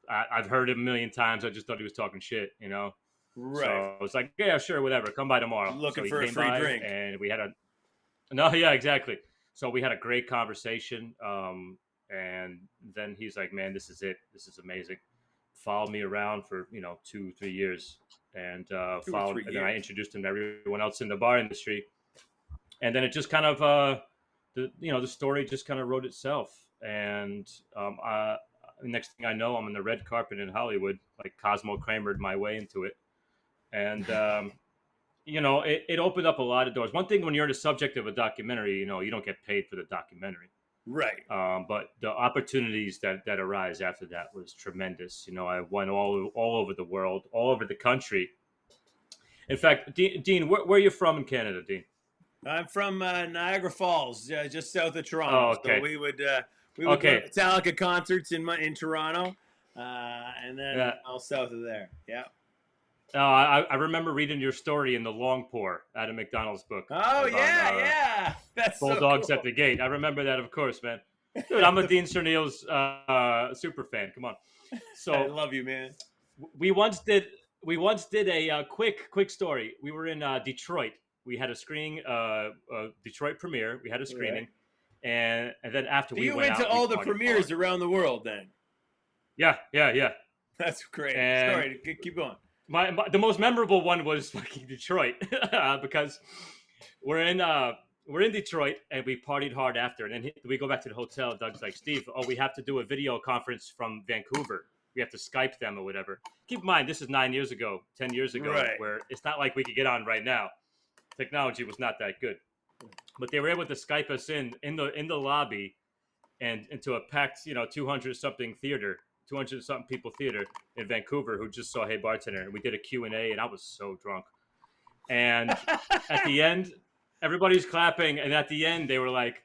[SPEAKER 4] I've heard him a million times. I just thought he was talking shit, So
[SPEAKER 1] Right.
[SPEAKER 4] I was like, yeah, sure, whatever. Come by tomorrow. So
[SPEAKER 1] Looking
[SPEAKER 4] he
[SPEAKER 1] for a
[SPEAKER 4] came
[SPEAKER 1] free
[SPEAKER 4] by
[SPEAKER 1] drink.
[SPEAKER 4] and no, yeah, exactly. So we had a great conversation. And then he's like, man, this is it. This is amazing. Followed me around for, 2-3 years. And and then I introduced him to everyone else in the bar industry. And then it just kind of, the story just kind of wrote itself. And next thing I know, I'm on the red carpet in Hollywood, like Cosmo Kramered my way into it. And it opened up a lot of doors. One thing when you're the subject of a documentary, you don't get paid for the documentary.
[SPEAKER 1] Right.
[SPEAKER 4] But the opportunities that arise after that was tremendous. I went all over the world, all over the country. In fact, Dean, where are you from in Canada, Dean?
[SPEAKER 1] I'm from Niagara Falls, just south of Toronto.
[SPEAKER 4] Oh,
[SPEAKER 1] So
[SPEAKER 4] okay.
[SPEAKER 1] we would go to Metallica concerts in Toronto, and then
[SPEAKER 4] Yeah.
[SPEAKER 1] all south of there. Yeah.
[SPEAKER 4] I remember reading your story in the Long Pour out of McDonald's book.
[SPEAKER 1] Oh
[SPEAKER 4] about,
[SPEAKER 1] yeah. That's
[SPEAKER 4] Bulldogs
[SPEAKER 1] so cool.
[SPEAKER 4] at the Gate. I remember that, of course, man. Dude, I'm a Dean Serneels super fan. Come on. So
[SPEAKER 1] I love you, man.
[SPEAKER 4] we once did a quick story. We were in Detroit. We had a screening, Detroit premiere. We had a screening,
[SPEAKER 1] Right.
[SPEAKER 4] and then after
[SPEAKER 1] So
[SPEAKER 4] we
[SPEAKER 1] you
[SPEAKER 4] went
[SPEAKER 1] went to
[SPEAKER 4] out, we
[SPEAKER 1] all the
[SPEAKER 4] partied
[SPEAKER 1] premieres
[SPEAKER 4] hard.
[SPEAKER 1] around the world, then?
[SPEAKER 4] Yeah.
[SPEAKER 1] That's great.
[SPEAKER 4] And
[SPEAKER 1] Sorry, keep going.
[SPEAKER 4] the most memorable one was fucking Detroit because we're in Detroit and we partied hard after, and then we go back to the hotel. Doug's like, Steve, we have to do a video conference from Vancouver. We have to Skype them or whatever. Keep in mind, this is 9 years ago, 10 years ago,
[SPEAKER 1] Right.
[SPEAKER 4] where it's not like we could get on right now. Technology was not that good, but they were able to Skype us in the lobby and into a packed 200 something theater 200 something people theater in Vancouver who just saw Hey Bartender, and we did a Q&A, and I was so drunk. And at the end, everybody's clapping, and at the end they were like,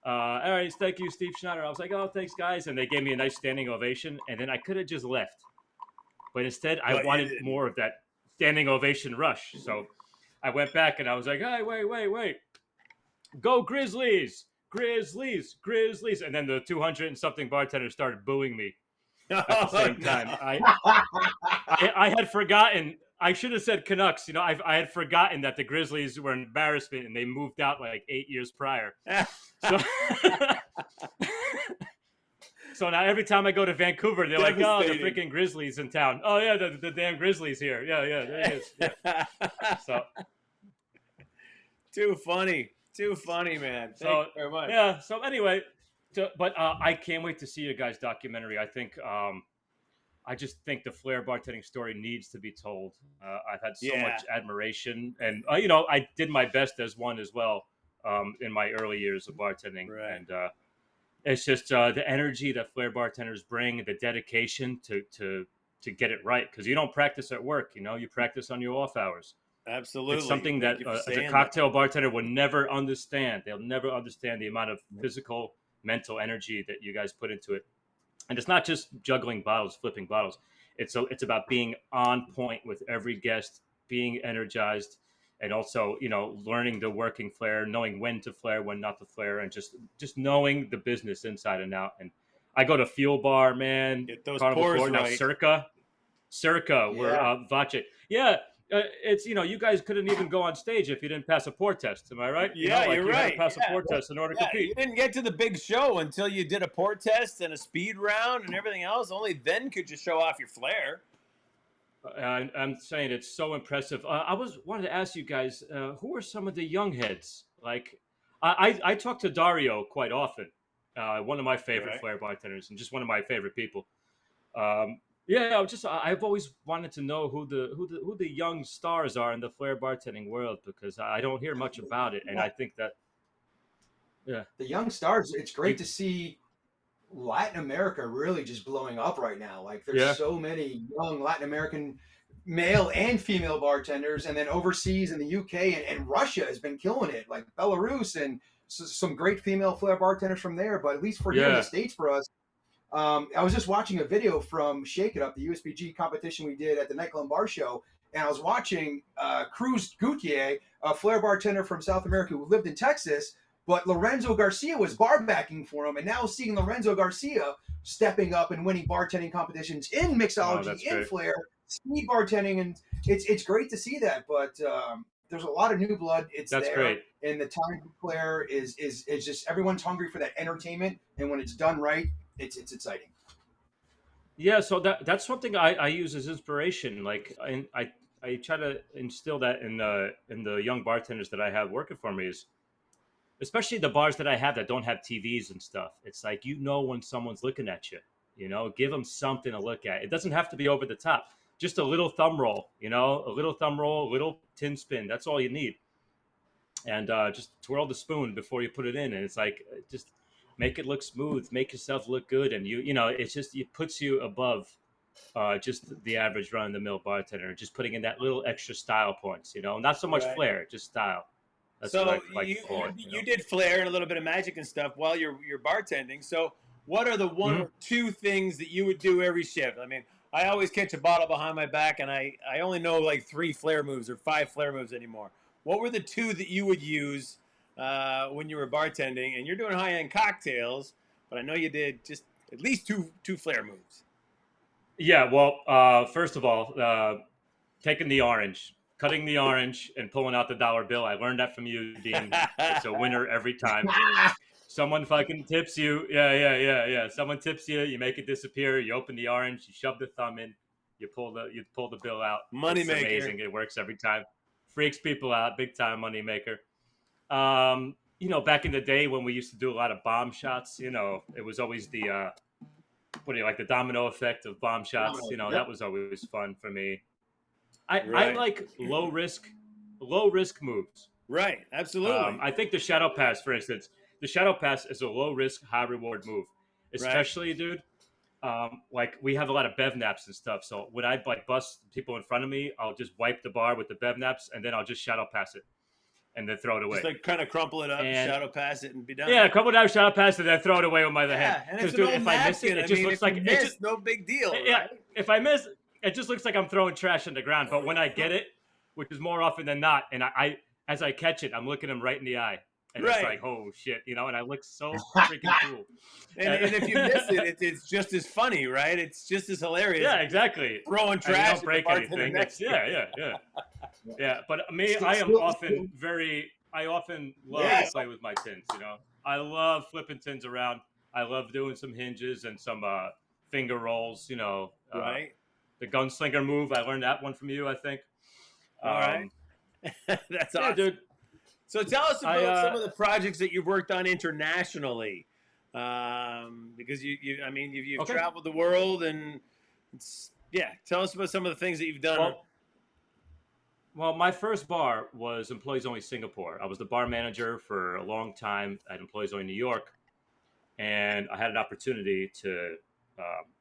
[SPEAKER 4] all right, thank you, Steve Schneider. I was like, oh, thanks, guys, and they gave me a nice standing ovation, and then I could have just left, but instead I wanted more of that standing ovation rush. So I went back and I was like, hey, wait, go Grizzlies, Grizzlies, Grizzlies, and then the 200 and something bartenders started booing me at the same time. I had forgotten. I should have said Canucks. I had forgotten that the Grizzlies were an embarrassment and they moved out like 8 years prior. So, so now every time I go to Vancouver, they're like, "Oh, the freaking Grizzlies in town." Oh yeah, the damn Grizzlies here. Yeah, there it is. Yeah. So
[SPEAKER 1] too funny, man. Thank you very much.
[SPEAKER 4] Yeah. So anyway, but I can't wait to see your guys' documentary. I think. I just think the Flair bartending story needs to be told. I've had so much admiration, and I did my best as one as well in my early years of bartending, and it's just the energy that Flair bartenders bring, the dedication to get it right, because you don't practice at work. You practice on your off hours.
[SPEAKER 1] Absolutely,
[SPEAKER 4] it's something that the cocktail bartender will never understand. They'll never understand the amount of physical, mental energy that you guys put into it. And it's not just juggling bottles, flipping bottles. It's about being on point with every guest, being energized, and also learning the working flair, knowing when to flair, when not to flair, and just knowing the business inside and out. And I go to Fuel Bar, man.
[SPEAKER 1] Get those
[SPEAKER 4] Carnival
[SPEAKER 1] pours
[SPEAKER 4] Court, now
[SPEAKER 1] right.
[SPEAKER 4] Circa, where Vace. Yeah. It's you guys couldn't even go on stage if you didn't pass a pour test. Am I right?
[SPEAKER 1] Yeah, you're right.
[SPEAKER 4] Had to pass a pour test in order to compete.
[SPEAKER 1] You didn't get to the big show until you did a pour test and a speed round and everything else. Only then could you show off your flair.
[SPEAKER 4] I'm saying it's so impressive. I wanted to ask you guys, who are some of the young heads? Like, I talk to Dario quite often. One of my favorite flair bartenders and just one of my favorite people. I've always wanted to know who the young stars are in the flair bartending world, because I don't hear much about it, and I think that
[SPEAKER 2] the young stars. It's great to see Latin America really just blowing up right now. Like there's so many young Latin American male and female bartenders, and then overseas in the UK and Russia has been killing it. Like Belarus and some great female flair bartenders from there. But at least for here in the States, for us. I was just watching a video from Shake It Up, the USBG competition we did at the Nightclub Bar Show, and I was watching Cruz Gutierrez, a flair bartender from South America who lived in Texas, but Lorenzo Garcia was bar backing for him, and now seeing Lorenzo Garcia stepping up and winning bartending competitions in mixology, in flair, speed bartending, and it's great to see that. But there's a lot of new blood. That's great. And the time for flair is just everyone's hungry for that entertainment, and when it's done right, it's exciting.
[SPEAKER 4] Yeah, so that's something I use as inspiration. Like, I try to instill that in the young bartenders that I have working for me, is especially the bars that I have that don't have TVs and stuff. It's like, when someone's looking at you, give them something to look at. It doesn't have to be over the top. Just a little thumb roll, a little tin spin. That's all you need. And just twirl the spoon before you put it in, and it's like just make it look smooth, make yourself look good, and it puts you above just the average run-of-the-mill bartender, just putting in that little extra style points, not so much flair, just style. That's
[SPEAKER 1] so you did flair and a little bit of magic and stuff while you're bartending. So what are the one or two things that you would do every shift? I mean, I always catch a bottle behind my back, and I only know like 3 flair moves or 5 flair moves anymore. What were the 2 that you would use when you were bartending? And you're doing high-end cocktails, but I know you did just at least two flair moves.
[SPEAKER 4] Yeah, well, first of all, taking the orange, cutting the orange, and pulling out the dollar bill. I learned that from you, Dean. It's a winner every time. Someone fucking tips you. Yeah. Someone tips you. You make it disappear. You open the orange. You shove the thumb in. You pull the bill out.
[SPEAKER 1] Money maker.
[SPEAKER 4] Amazing. It works every time. Freaks people out. Big time money maker. Back in the day when we used to do a lot of bomb shots, it was always the the domino effect of bomb shots. That was always fun for me. I like low risk moves.
[SPEAKER 1] Right, absolutely.
[SPEAKER 4] I think the Shadow Pass, for instance, the Shadow Pass is a low risk, high reward move. Especially, dude, like we have a lot of bev naps and stuff. So when I like bust people in front of me, I'll just wipe the bar with the bev naps, and then I'll just shadow pass it, and then throw it away.
[SPEAKER 1] Just like kind of crumple it up,
[SPEAKER 4] And
[SPEAKER 1] shadow pass it, and be done.
[SPEAKER 4] yeah, a couple times shadow pass it, then throw it away with my other hand.
[SPEAKER 1] Yeah, and it's an
[SPEAKER 4] Dude,
[SPEAKER 1] old
[SPEAKER 4] if I miss it,
[SPEAKER 1] napkin.
[SPEAKER 4] it just looks like
[SPEAKER 1] if you
[SPEAKER 4] it
[SPEAKER 1] miss,
[SPEAKER 4] just
[SPEAKER 1] no big deal,
[SPEAKER 4] yeah.
[SPEAKER 1] right?
[SPEAKER 4] If I miss, it just looks like I'm throwing trash on the ground. But when I get it, which is more often than not, and I as I catch it, I'm looking him right in the eye. And it's like, oh shit, you know, and I look so freaking cool.
[SPEAKER 1] And if you miss it, it's just as funny, right? It's just as hilarious.
[SPEAKER 4] Yeah, exactly.
[SPEAKER 1] Throwing trash.
[SPEAKER 4] And you don't break anything. Yeah. But me, I often love to play with my tins. You know, I love flipping tins around. I love doing some hinges and some finger rolls. You know,
[SPEAKER 1] right.
[SPEAKER 4] The gunslinger move. I learned that one from you, I think.
[SPEAKER 1] All right. That's awesome,
[SPEAKER 4] dude.
[SPEAKER 1] So tell us about some of the projects that you've worked on internationally, because you've traveled the world, and tell us about some of the things that you've done.
[SPEAKER 4] Well, my first bar was Employees Only Singapore. I was the bar manager for a long time at Employees Only New York, and I had an opportunity to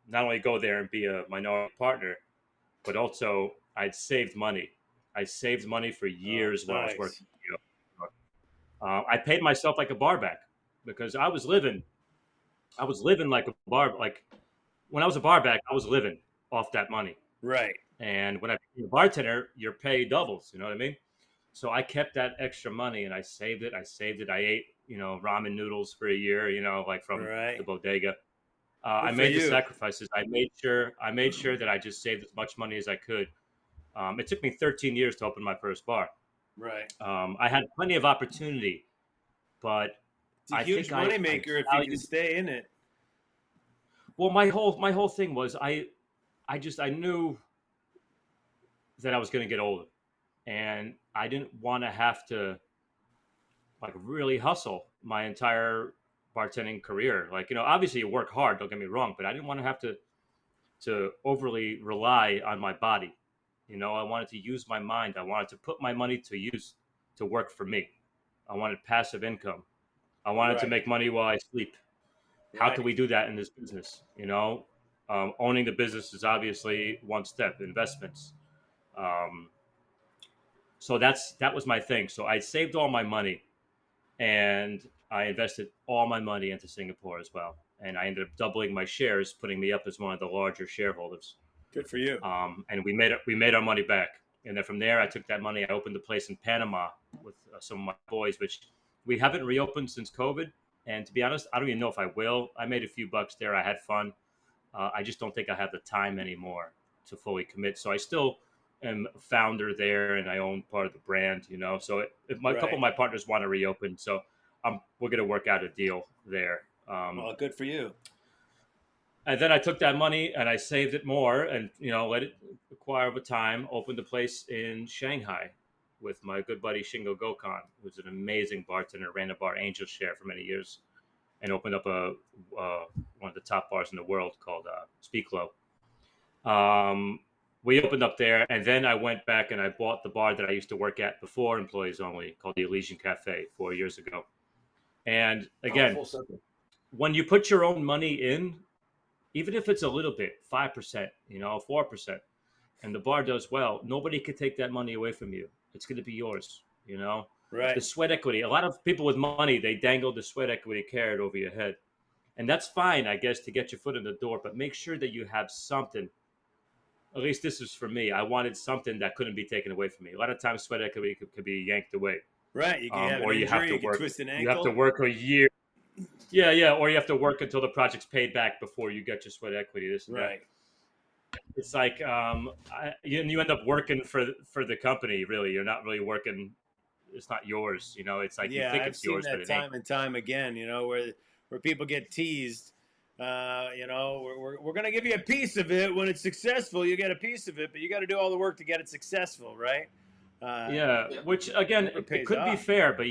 [SPEAKER 4] not only go there and be a minority partner, but also I'd saved money. I saved money for years while I was working. I paid myself like a bar back because I was living like a bar. Like when I was a bar back, I was living off that money.
[SPEAKER 1] Right.
[SPEAKER 4] And when I became a bartender, your pay doubles. You know what I mean? So I kept that extra money and I saved it. I ate, ramen noodles for a year, like from the bodega. I made the sacrifices. I made sure that I just saved as much money as I could. It took me 13 years to open my first bar.
[SPEAKER 1] Right.
[SPEAKER 4] I had plenty of opportunity, but
[SPEAKER 1] it's a huge moneymaker if you can stay in it.
[SPEAKER 4] Well, my whole thing was I knew that I was going to get older, and I didn't want to have to like really hustle my entire bartending career. Like, obviously you work hard, don't get me wrong, but I didn't want to have to overly rely on my body. I wanted to use my mind. I wanted to put my money to use to work for me. I wanted passive income. I wanted to make money while I sleep. How can we do that in this business? Owning the business is obviously one step, investments. So that was my thing. So I saved all my money and I invested all my money into Singapore as well. And I ended up doubling my shares, putting me up as one of the larger shareholders.
[SPEAKER 1] Good for you.
[SPEAKER 4] And we made our money back. And then from there, I took that money. I opened a place in Panama with some of my boys, which we haven't reopened since COVID. And to be honest, I don't even know if I will. I made a few bucks there. I had fun. I just don't think I have the time anymore to fully commit. So I still am a founder there, and I own part of the brand. So if a couple of my partners want to reopen, so we're going to work out a deal there.
[SPEAKER 1] Well, good for you.
[SPEAKER 4] And then I took that money and I saved it more, and let it acquire over time. Opened a place in Shanghai with my good buddy Shingo Gokon, who's an amazing bartender. Ran a bar, Angel Share, for many years, and opened up one of the top bars in the world called Speak Low. We opened up there, and then I went back and I bought the bar that I used to work at before Employees Only, called the Elysian Cafe, 4 years ago. And again, when you put your own money in, even if it's a little bit, 5%, 4%, and the bar does well, nobody could take that money away from you. It's going to be yours,
[SPEAKER 1] Right.
[SPEAKER 4] The sweat equity. A lot of people with money, they dangle the sweat equity carrot over your head. And that's fine, I guess, to get your foot in the door, but make sure that you have something. At least this is for me. I wanted something that couldn't be taken away from me. A lot of times sweat equity could be yanked away.
[SPEAKER 1] Right. You can have an injury, you can twist an ankle.
[SPEAKER 4] You have to work a year. Yeah. Or you have to work until the project's paid back before you get your sweat equity. This and that. It's like you end up working for the company. Really, you're not really working. It's not yours. It's like you think it's yours, but it ain't.
[SPEAKER 1] Time and time again. Where people get teased. We're going to give you a piece of it. When it's successful, you get a piece of it, but you got to do all the work to get it successful, right?
[SPEAKER 4] Which again, it could be fair, but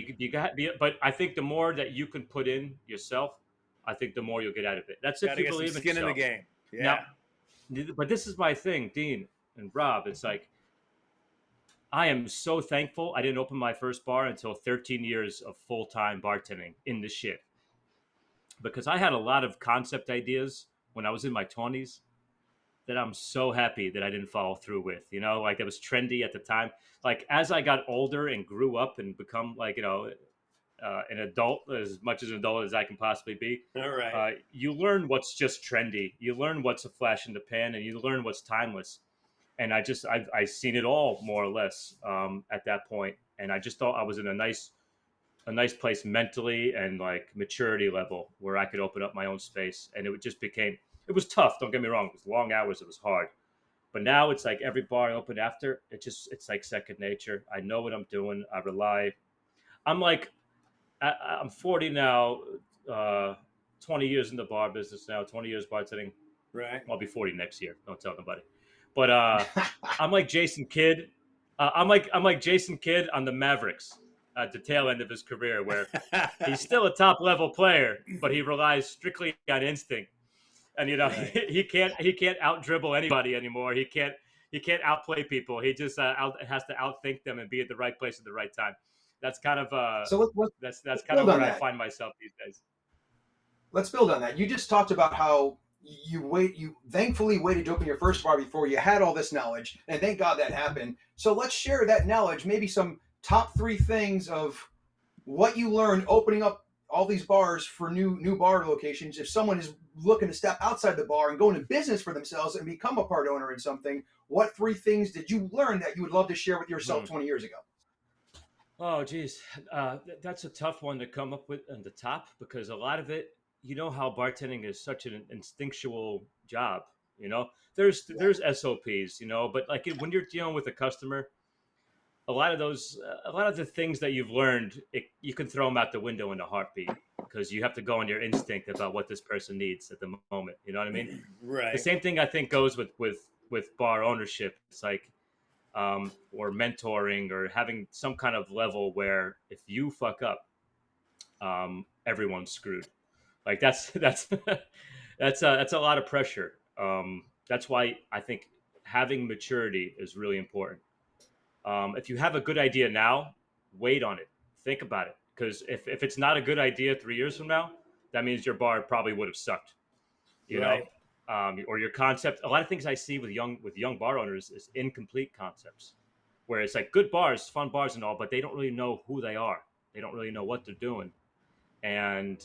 [SPEAKER 4] but I think the more that you can put in yourself, I think the more you'll get out of it. That's if you believe in
[SPEAKER 1] skin in the game. Yeah.
[SPEAKER 4] Now, but this is my thing, Dean and Rob. It's like I am so thankful I didn't open my first bar until 13 years of full-time bartending in the shit. Because I had a lot of concept ideas when I was in my 20s that I'm so happy that I didn't follow through with. You know, like that was trendy at the time. Like as I got older and grew up and become like, an adult, as much as an adult as I can possibly be,
[SPEAKER 1] All right.
[SPEAKER 4] you learn what's just trendy. You learn what's a flash in the pan, and you learn what's timeless. And I've seen it all more or less at that point, and I just thought I was in a nice place mentally and like maturity level where I could open up my own space. And it was tough. Don't get me wrong. It was long hours. It was hard. But now it's like every bar I open after, it's like second nature. I know what I'm doing. I rely. I'm like, I'm 40 now, 20 years in the bar business now, 20 years bartending.
[SPEAKER 1] Right.
[SPEAKER 4] I'll be 40 next year. Don't tell nobody. But I'm like Jason Kidd. I'm like Jason Kidd on the Mavericks at the tail end of his career, where he's still a top level player, but he relies strictly on instinct. And
[SPEAKER 1] Right.
[SPEAKER 4] he can't out dribble anybody anymore. He can't outplay people. He just has to outthink them and be at the right place at the right time. That's kind of
[SPEAKER 2] So
[SPEAKER 4] that's
[SPEAKER 2] let's
[SPEAKER 4] kind of
[SPEAKER 2] build on
[SPEAKER 4] where I
[SPEAKER 2] that.
[SPEAKER 4] find myself these days.
[SPEAKER 2] Let's build on that. You just talked about how you thankfully waited to open your first bar before you had all this knowledge, and thank God that happened. So let's share that knowledge, maybe some top 3 things of what you learned opening up all these bars for new bar locations. If someone is looking to step outside the bar and go into business for themselves and become a part owner in something, what 3 things did you learn that you would love to share with yourself
[SPEAKER 4] Hmm.
[SPEAKER 2] 20 years ago?
[SPEAKER 4] Oh, geez, that's a tough one to come up with on the top, because a lot of it, how bartending is such an instinctual job. You know,
[SPEAKER 2] Yeah.
[SPEAKER 4] there's SOPs, but like when you're dealing with a customer, a lot of the things that you've learned, you can throw them out the window in a heartbeat, because you have to go on your instinct about what this person needs at the moment. You know what I mean? The
[SPEAKER 1] Right.
[SPEAKER 4] same thing I think goes with bar ownership. It's like or mentoring or having some kind of level where if you fuck up, everyone's screwed. Like that's that's a lot of pressure. That's why I think having maturity is really important. If you have a good idea now, wait on it. Think about it. Because if it's not a good idea 3 years from now, that means your bar probably would have sucked. You know,
[SPEAKER 1] Right.
[SPEAKER 4] or your concept. A lot of things I see with young bar owners is incomplete concepts, where it's like good bars, fun bars, and all, but they don't really know who they are. They don't really know what they're doing, and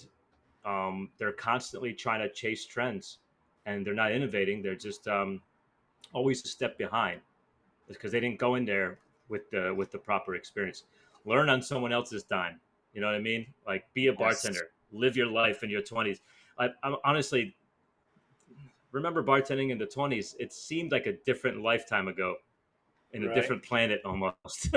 [SPEAKER 4] they're constantly trying to chase trends, and they're not innovating. They're just always a step behind because they didn't go in there with the proper experience. Learn on someone else's dime. You know what I mean? Like be a
[SPEAKER 2] Yes.
[SPEAKER 4] bartender. Live your life in your 20s. I'm honestly remember bartending in the 20s. It seemed like a different lifetime ago, in a
[SPEAKER 1] Right.
[SPEAKER 4] different planet almost.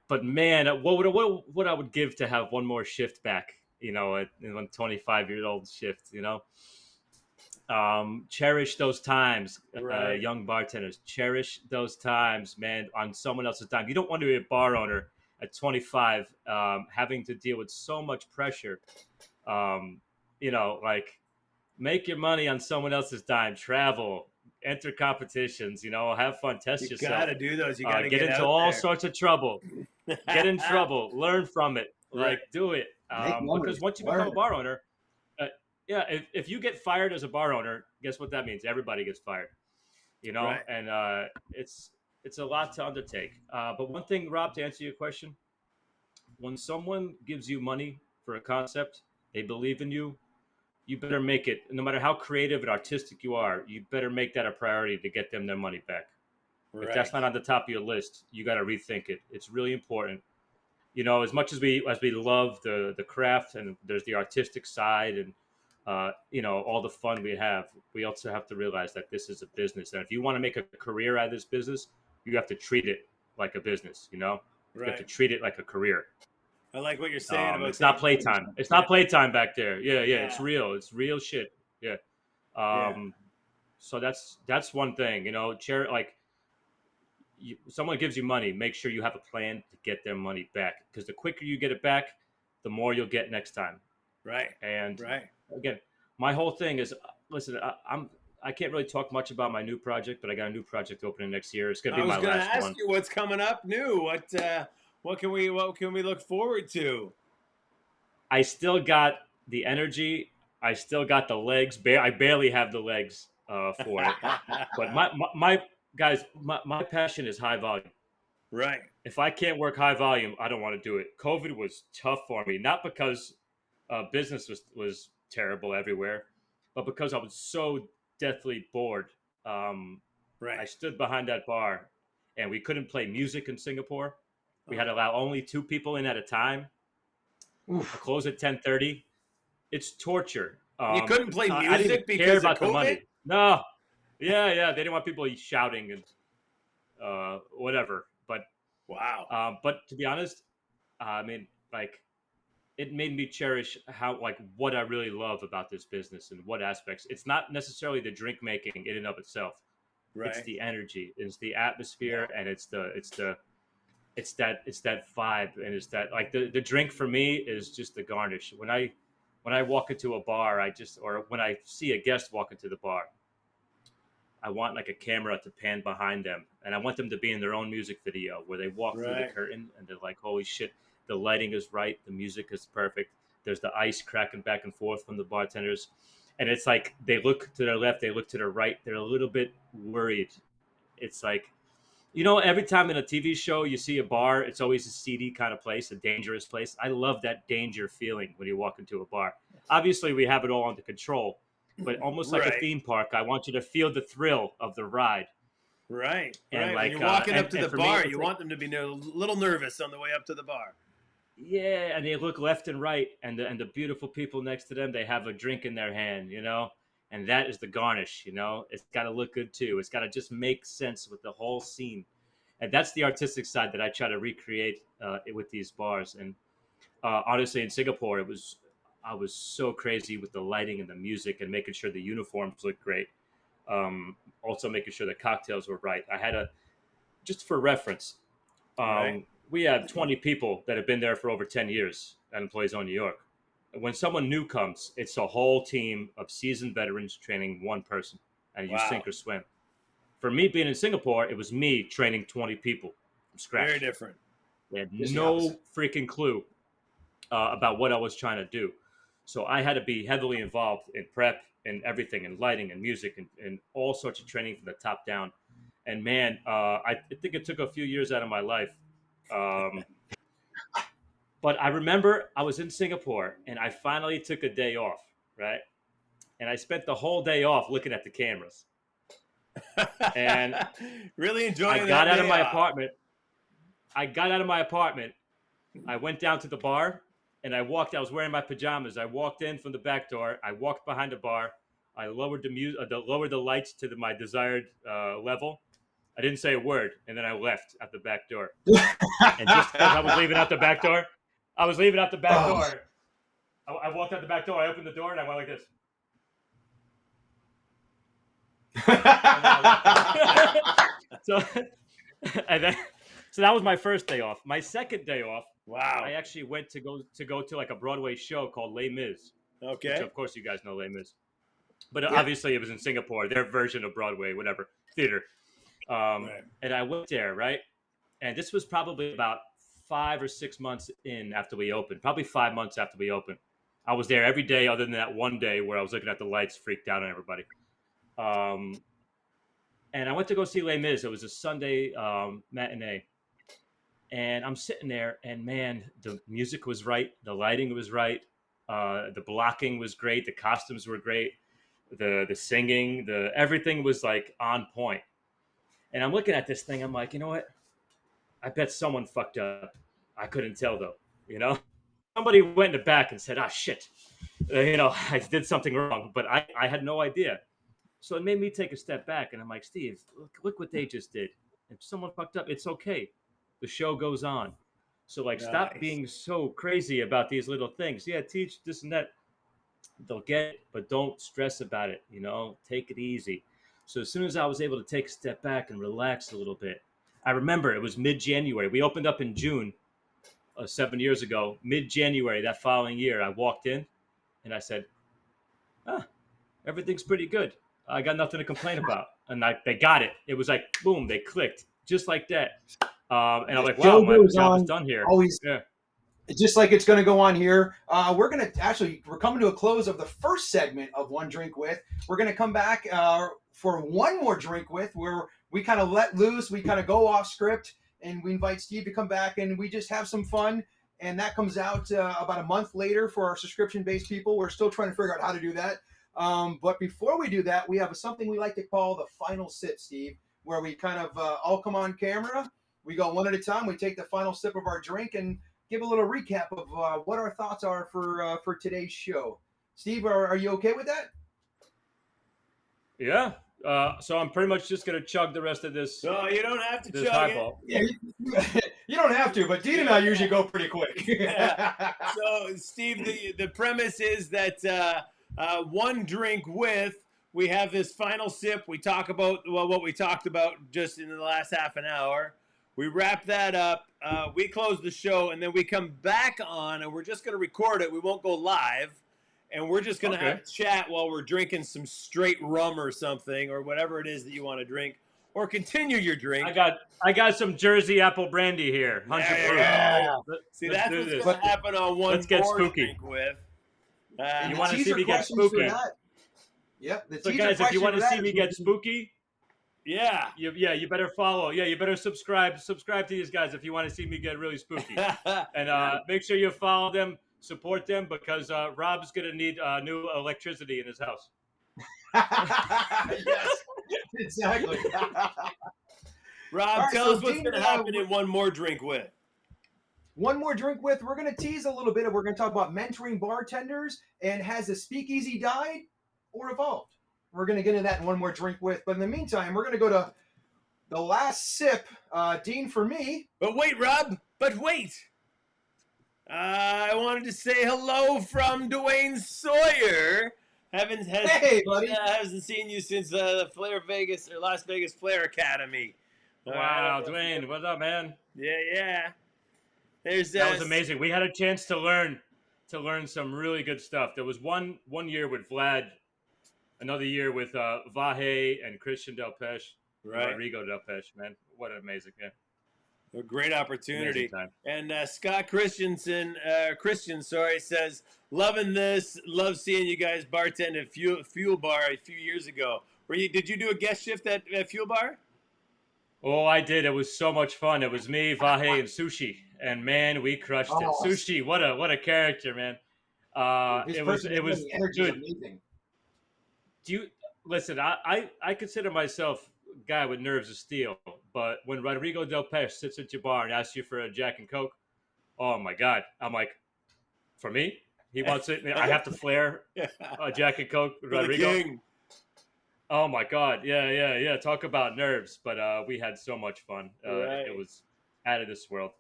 [SPEAKER 4] But man, what I would give to have one more shift back. One 25-year-old shift. Cherish those times,
[SPEAKER 1] Right.
[SPEAKER 4] young bartenders. Cherish those times, man, on someone else's time. You don't want to be a bar owner at 25, having to deal with so much pressure. Um, like make your money on someone else's dime. Travel, enter competitions. Have fun,
[SPEAKER 1] You
[SPEAKER 4] test yourself,
[SPEAKER 1] gotta do those. You gotta
[SPEAKER 4] get
[SPEAKER 1] get
[SPEAKER 4] into
[SPEAKER 1] out
[SPEAKER 4] all
[SPEAKER 1] there.
[SPEAKER 4] sorts of trouble. Get in trouble, learn from it,
[SPEAKER 1] Right.
[SPEAKER 4] like do it.
[SPEAKER 2] Make
[SPEAKER 4] Because
[SPEAKER 2] memories.
[SPEAKER 4] once you become
[SPEAKER 2] Learn.
[SPEAKER 4] a bar owner, uh, yeah, if you get fired as a bar owner, guess what that means? Everybody gets fired.
[SPEAKER 1] Right.
[SPEAKER 4] And it's a lot to undertake. But one thing, Rob, to answer your question, when someone gives you money for a concept, they believe in you. You better make it, no matter how creative and artistic you are, you better make that a priority to get them their money back. If
[SPEAKER 1] Right.
[SPEAKER 4] that's not on the top of your list, you got to rethink it. It's really important. As much as we love the craft, and there's the artistic side, and all the fun we have, we also have to realize that this is a business, and if you want to make a career out of this business, you have to treat it like a business. You have to
[SPEAKER 1] Right.
[SPEAKER 4] treat it like a career.
[SPEAKER 1] I like what you're saying about
[SPEAKER 4] It's not
[SPEAKER 1] taking care of
[SPEAKER 4] playtime.
[SPEAKER 1] yourself.
[SPEAKER 4] It's
[SPEAKER 1] Yeah.
[SPEAKER 4] not playtime back there. Yeah, yeah, it's
[SPEAKER 1] Yeah.
[SPEAKER 4] real. It's real shit. Yeah.
[SPEAKER 1] Yeah.
[SPEAKER 4] Um, so that's one thing. Like someone gives you money, make sure you have a plan to get their money back, because the quicker you get it back, the more you'll get next time.
[SPEAKER 1] Right.
[SPEAKER 4] And
[SPEAKER 1] Right.
[SPEAKER 4] again, my whole thing is, listen, I can't really talk much about my new project, but I got a new project opening next year. It's gonna
[SPEAKER 1] I
[SPEAKER 4] be
[SPEAKER 1] was
[SPEAKER 4] my
[SPEAKER 1] gonna
[SPEAKER 4] last
[SPEAKER 1] ask
[SPEAKER 4] one.
[SPEAKER 1] you what's coming up new. What can we look forward to?
[SPEAKER 4] I still got the energy. I still got the legs. I barely have the legs for it. But my guys, my passion is high volume.
[SPEAKER 1] Right.
[SPEAKER 4] If I can't work high volume, I don't want to do it. COVID was tough for me, not because business was terrible everywhere, but because I was so deathly bored. Um,
[SPEAKER 1] Right.
[SPEAKER 4] I stood behind that bar, and we couldn't play music in Singapore. We had to
[SPEAKER 1] Oh.
[SPEAKER 4] allow only 2 people in at a time. Close at 10:30. It's torture.
[SPEAKER 1] You couldn't play
[SPEAKER 4] I didn't even
[SPEAKER 1] music
[SPEAKER 4] care
[SPEAKER 1] because of
[SPEAKER 4] about the
[SPEAKER 1] COVID?
[SPEAKER 4] money. No, yeah, they didn't want people shouting and whatever.
[SPEAKER 1] Wow.
[SPEAKER 4] But to be honest, I mean, like, it made me cherish how, like, what I really love about this business and what aspects. It's not necessarily the drink making in and of itself. It's
[SPEAKER 1] Right.
[SPEAKER 4] the energy, it's the atmosphere, and it's that vibe, and it's that, like, the drink for me is just the garnish. When I walk into a bar, or when I see a guest walk into the bar, I want, like, a camera to pan behind them, and I want them to be in their own music video where they walk through the
[SPEAKER 1] Right.
[SPEAKER 4] curtain and they're like, "Holy shit, the lighting is right, the music is perfect. There's the ice cracking back and forth from the bartenders." And it's like they look to their left, they look to their right, they're a little bit worried. It's like, every time in a TV show you see a bar, it's always a seedy kind of place, a dangerous place. I love that danger feeling when you walk into a bar. Obviously, we have it all under control, but almost like a
[SPEAKER 1] Right.
[SPEAKER 4] theme park, I want you to feel the thrill of the ride.
[SPEAKER 1] Right.
[SPEAKER 4] And,
[SPEAKER 1] Right. When
[SPEAKER 4] like,
[SPEAKER 1] you're walking up to
[SPEAKER 4] and
[SPEAKER 1] the
[SPEAKER 4] for me,
[SPEAKER 1] bar,
[SPEAKER 4] it's
[SPEAKER 1] you
[SPEAKER 4] like,
[SPEAKER 1] want them to be a little nervous on the way up to the bar.
[SPEAKER 4] yeah, and they look left and right, and the beautiful people next to them, they have a drink in their hand, and that is the garnish. It's got to look good too. It's got to just make sense with the whole scene, and that's the artistic side that I try to recreate with these bars. And honestly, in Singapore, I was so crazy with the lighting and the music and making sure the uniforms looked great. Also making sure the cocktails were right. I had just for reference,
[SPEAKER 1] Right.
[SPEAKER 4] we have 20 people that have been there for over 10 years at Employees on New York. When someone new comes, it's a whole team of seasoned veterans training one person, and you
[SPEAKER 1] Wow.
[SPEAKER 4] sink or swim. For me being in Singapore, it was me training 20 people from scratch.
[SPEAKER 1] Very different.
[SPEAKER 4] They had
[SPEAKER 2] Just the
[SPEAKER 4] no
[SPEAKER 2] opposite.
[SPEAKER 4] freaking clue about what I was trying to do. So I had to be heavily involved in prep and everything, and lighting and music and all sorts of training from the top down. And man, I think it took a few years out of my life. But I remember I was in Singapore and I finally took a day off, right? And I spent the whole day off looking at the cameras. And
[SPEAKER 1] really
[SPEAKER 4] I
[SPEAKER 1] enjoying
[SPEAKER 4] got
[SPEAKER 1] that
[SPEAKER 4] out of
[SPEAKER 1] day
[SPEAKER 4] my
[SPEAKER 1] off.
[SPEAKER 4] apartment. I went down to the bar and I was wearing my pajamas. I walked in from the back door. I walked behind the bar. I lowered lowered the lights to my desired level. I didn't say a word, and then I left at the back door. And just as I was leaving out the back door, I walked out the back door. I opened the door and I went like this. So, so that was my first day off. My second day off,
[SPEAKER 1] Wow.
[SPEAKER 4] I actually went to go to like a Broadway show called Les Mis.
[SPEAKER 1] Okay.
[SPEAKER 4] Which of course you guys know Les Mis, but
[SPEAKER 2] Yeah.
[SPEAKER 4] obviously it was in Singapore, their version of Broadway, whatever theater.
[SPEAKER 1] Right.
[SPEAKER 4] And I went there, right? And this was probably about 5 or 6 months in after we opened, probably 5 months after we opened. I was there every day other than that one day where I was looking at the lights, freaked out on everybody. And I went to go see Les Mis. It was a Sunday matinee. And I'm sitting there, and man, the music was right. The lighting was right. The blocking was great. The costumes were great. The singing, everything was like on point. And I'm looking at this thing. I'm like, you know what? I bet someone fucked up. I couldn't tell though. Somebody went in the back and said, "Ah, shit. I did something wrong," but I had no idea. So it made me take a step back, and I'm like, Steve, look what they just did. If someone fucked up, it's okay. The show goes on. So, like, stop
[SPEAKER 1] Nice.
[SPEAKER 4] being so crazy about these little things. Yeah, teach this and that. They'll get it, but don't stress about it. Take it easy. So as soon as I was able to take a step back and relax a little bit, I remember it was mid-January. We opened up in June 7 years ago. Mid-January that following year, I walked in and I said, everything's pretty good. I got nothing to complain about. And they got it. It was like, boom, they clicked just like that. And I'm like, wow,
[SPEAKER 2] Show
[SPEAKER 4] my
[SPEAKER 2] goes
[SPEAKER 4] job is
[SPEAKER 2] on,
[SPEAKER 4] done here.
[SPEAKER 2] always.
[SPEAKER 4] Yeah.
[SPEAKER 2] just like it's going to go on here. We're coming to a close of the first segment of One Drink With. We're going to come back for one more drink with, where we kind of let loose, we kind of go off script, and we invite Steve to come back, and we just have some fun. And that comes out about a month later for our subscription-based people. We're still trying to figure out how to do that. But before we do that, we have something we like to call the final sip, Steve, where we kind of all come on camera. We go one at a time. We take the final sip of our drink and give a little recap of what our thoughts are for today's show. Steve, are you okay with that?
[SPEAKER 4] Yeah. So I'm pretty much just gonna chug the rest of this.
[SPEAKER 1] No, you don't have to
[SPEAKER 4] This
[SPEAKER 1] chug it.
[SPEAKER 4] highball.
[SPEAKER 2] Yeah, you don't have to, but Dean and I usually go pretty quick.
[SPEAKER 1] Yeah. So, Steve, the premise is that one drink with, we have this final sip. We talk about what we talked about just in the last half an hour. We wrap that up. We close the show, and then we come back on, and we're just going to record it. We won't go live, and we're just going to have a chat while we're drinking some straight rum or something, or whatever it is that you want to drink, or continue your drink.
[SPEAKER 4] I got some Jersey apple brandy here. 100 proof.
[SPEAKER 2] Yeah.
[SPEAKER 1] See,
[SPEAKER 4] Let's
[SPEAKER 1] that's
[SPEAKER 4] do
[SPEAKER 1] what's
[SPEAKER 4] this.
[SPEAKER 1] going to happen on one
[SPEAKER 4] Let's get
[SPEAKER 1] more
[SPEAKER 4] spooky.
[SPEAKER 1] drink with.
[SPEAKER 4] You want to see me get spooky?
[SPEAKER 2] Yep.
[SPEAKER 4] So guys, if you want to see me get spooky,
[SPEAKER 1] yeah,
[SPEAKER 4] you better follow. Yeah, you better subscribe to these guys if you want to see me get really spooky. And make sure you follow them, support them, because Rob's gonna need new electricity in his house.
[SPEAKER 2] Yes, exactly.
[SPEAKER 1] Rob,
[SPEAKER 2] Right,
[SPEAKER 1] tell
[SPEAKER 2] so
[SPEAKER 1] us what's
[SPEAKER 2] Dean,
[SPEAKER 1] going to happen in one more drink with.
[SPEAKER 2] One more drink with, we're going to tease a little bit. We're going to talk about mentoring bartenders and has the speakeasy died or evolved. We're going to get into that in one more drink with. But in the meantime, we're going to go to the last sip. Dean, for me.
[SPEAKER 1] But wait, Rob. But wait. I wanted to say hello from Dwayne Sawyer.
[SPEAKER 2] Hey, buddy.
[SPEAKER 1] Hasn't seen you since the Las Vegas Flair Academy.
[SPEAKER 4] Wow, Dwayne, what's up, man?
[SPEAKER 1] Yeah.
[SPEAKER 4] That was amazing. We had a chance to learn some really good stuff. There was one year with Vlad, another year with Vahe and Christian Delpeche,
[SPEAKER 1] right?
[SPEAKER 4] Rodrigo Delpeche, man, what an amazing game.
[SPEAKER 1] A great opportunity.
[SPEAKER 4] Time.
[SPEAKER 1] And Scott Christian, says, loving this, love seeing you guys bartend at Fuel Bar a few years ago. Did you do a guest shift at Fuel Bar?
[SPEAKER 4] Oh, I did. It was so much fun. It was me, Vahe, and Sushi, and man, we crushed it. Sushi, what a character, man. It was good.
[SPEAKER 2] Amazing.
[SPEAKER 4] Do you listen? I consider myself a guy with nerves of steel, but when Rodrigo Delpeche sits at your bar and asks you for a Jack and Coke, oh my God, I'm like, for me, he wants it. I have to flare a Jack and Coke with Rodrigo. Oh my God, yeah. Talk about nerves, but we had so much fun.
[SPEAKER 1] Right.
[SPEAKER 4] It was out of this world,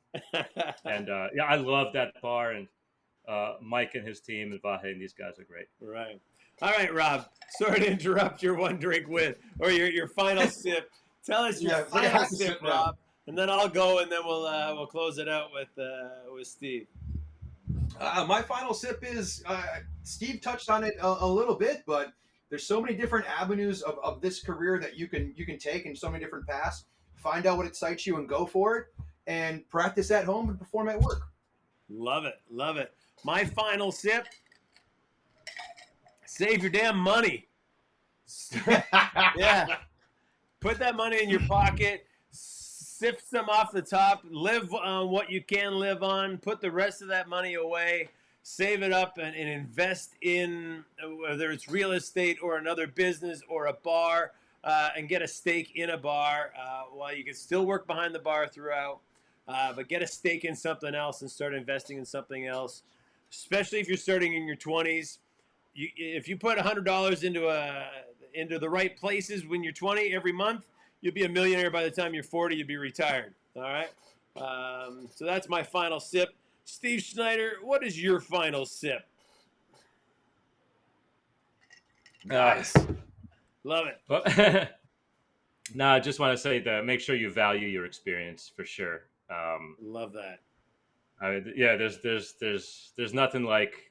[SPEAKER 4] and I love that bar, and Mike and his team and Vahe and these guys are great.
[SPEAKER 1] Right. All right, Rob. Sorry to interrupt your one drink with, or your final sip. Tell us your final sip, Rob, and then I'll go, and then we'll close it out with Steve.
[SPEAKER 2] My final sip is Steve touched on it a little bit, but there's so many different avenues of this career that you can take, and so many different paths. Find out what excites you and go for it, and practice at home and perform at work.
[SPEAKER 1] Love it. My final sip. Save your damn money. Yeah. Put that money in your pocket. Sift some off the top. Live on what you can live on. Put the rest of that money away. Save it up and invest in whether it's real estate or another business or a bar, and get a stake in a bar while you can still work behind the bar throughout. But get a stake in something else and start investing in something else, especially if you're starting in your 20s. If you put $100 into the right places when you're 20 every month, you'll be a millionaire by the time you're 40. You'll be retired. All right. So that's my final sip. Steve Schnieder, what is your final sip?
[SPEAKER 2] Nice.
[SPEAKER 1] Love it.
[SPEAKER 4] Well, no, I just want to say that make sure you value your experience for sure.
[SPEAKER 1] Love that.
[SPEAKER 4] There's nothing like.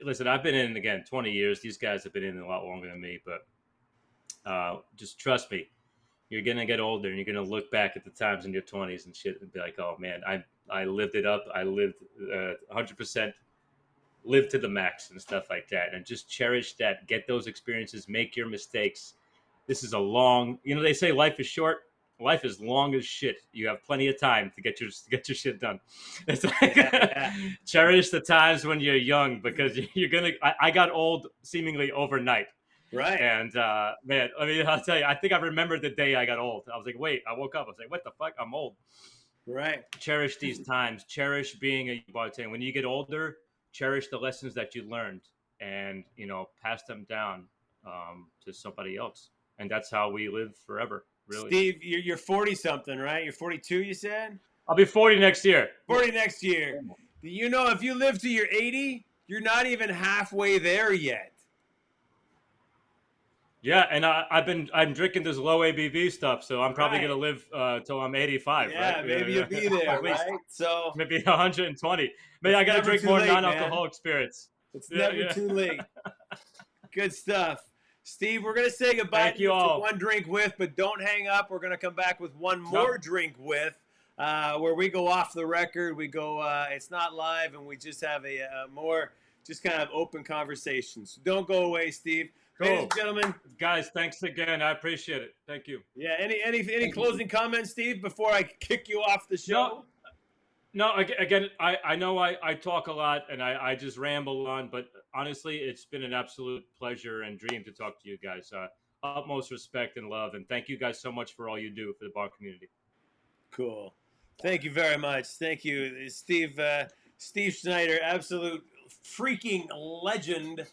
[SPEAKER 4] Listen, I've been in again 20 years. These guys have been in a lot longer than me, but just trust me, you're gonna get older and you're gonna look back at the times in your 20s and shit and be like, oh man, I lived it up. I lived 100%, live to the max and stuff like that, and just cherish that. Get those experiences. Make your mistakes. This is a long. They say life is short. Life is long as shit. You have plenty of time to get your shit done. It's like
[SPEAKER 1] Yeah.
[SPEAKER 4] cherish the times when you're young, because you're gonna. I got old seemingly overnight.
[SPEAKER 1] Right.
[SPEAKER 4] And man, I mean, I'll tell you, I think I remember the day I got old. I was like, wait, I woke up. I was like, what the fuck? I'm old.
[SPEAKER 1] Right.
[SPEAKER 4] Cherish these times. Cherish being a bartender. When you get older, cherish the lessons that you learned, and pass them down to somebody else. And that's how we live forever. Really.
[SPEAKER 1] Steve, you're 40 something, right? You're 42, you said?
[SPEAKER 4] I'll be 40 next year.
[SPEAKER 1] 40 next year. If you live to your 80, you're not even halfway there yet.
[SPEAKER 4] Yeah, and I'm drinking this low ABV stuff, so I'm probably gonna live till I'm 85.
[SPEAKER 1] Yeah,
[SPEAKER 4] right?
[SPEAKER 1] maybe you'll be there,
[SPEAKER 4] At least.
[SPEAKER 1] right? So
[SPEAKER 4] Maybe 120. Maybe I gotta drink more non-alcoholic spirits.
[SPEAKER 1] It's never too late. Good stuff. Steve, we're going to say goodbye
[SPEAKER 4] Thank you
[SPEAKER 1] to
[SPEAKER 4] all.
[SPEAKER 1] One Drink With, but don't hang up. We're going to come back with one more drink with, where we go off the record. We go, it's not live, and we just have a more just kind of open conversation. So don't go away, Steve.
[SPEAKER 4] Cool.
[SPEAKER 1] Ladies and gentlemen.
[SPEAKER 4] Guys, thanks again. I appreciate it. Thank you.
[SPEAKER 1] Yeah, any closing comments, Steve, before I kick you off the show?
[SPEAKER 4] No, again, I know I talk a lot and I just ramble on, but honestly, it's been an absolute pleasure and dream to talk to you guys. Utmost respect and love, and thank you guys so much for all you do for the bar community.
[SPEAKER 1] Cool. Thank you very much. Thank you, Steve. Steve Schnieder, absolute freaking legend.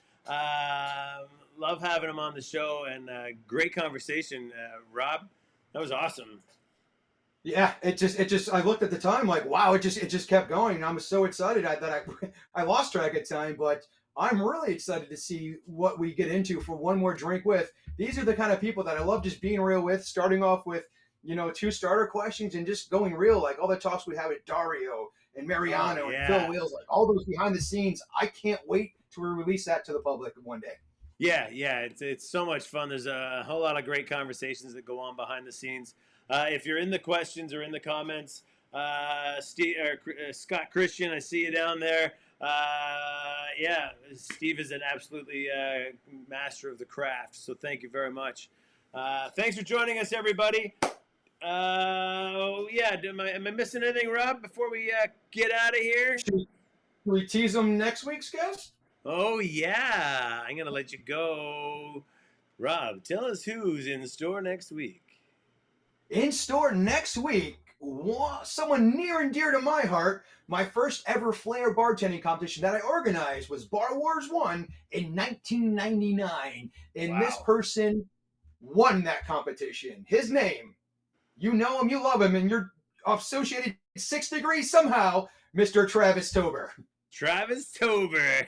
[SPEAKER 1] Love having him on the show, and great conversation, Rob. That was awesome.
[SPEAKER 2] Yeah, it just I looked at the time like, wow, it just kept going. I was so excited that I lost track of time, but I'm really excited to see what we get into for One More Drink With. These are the kind of people that I love just being real with, starting off with, 2 starter questions and just going real, like all the talks we have with Dario and Mariano and Phil Wheels, like all those behind the scenes. I can't wait to release that to the public one day.
[SPEAKER 1] Yeah, it's so much fun. There's a whole lot of great conversations that go on behind the scenes. If you're in the questions or in the comments, Scott Christian, I see you down there. Steve is an absolutely master of the craft, so thank you very much. Thanks for joining us, everybody. Am I missing anything, Rob, before we get out of here?
[SPEAKER 2] Should we tease them next week's guest?
[SPEAKER 1] Oh, yeah. I'm going to let you go. Rob, tell us who's in store next week.
[SPEAKER 2] In store next week, someone near and dear to my heart. My first ever Flair bartending competition that I organized was Bar Wars 1 in 1999. And This person won that competition. His name, you know him, you love him, and you're associated 6 degrees somehow, Mr. Travis Tober.
[SPEAKER 1] Travis Tober.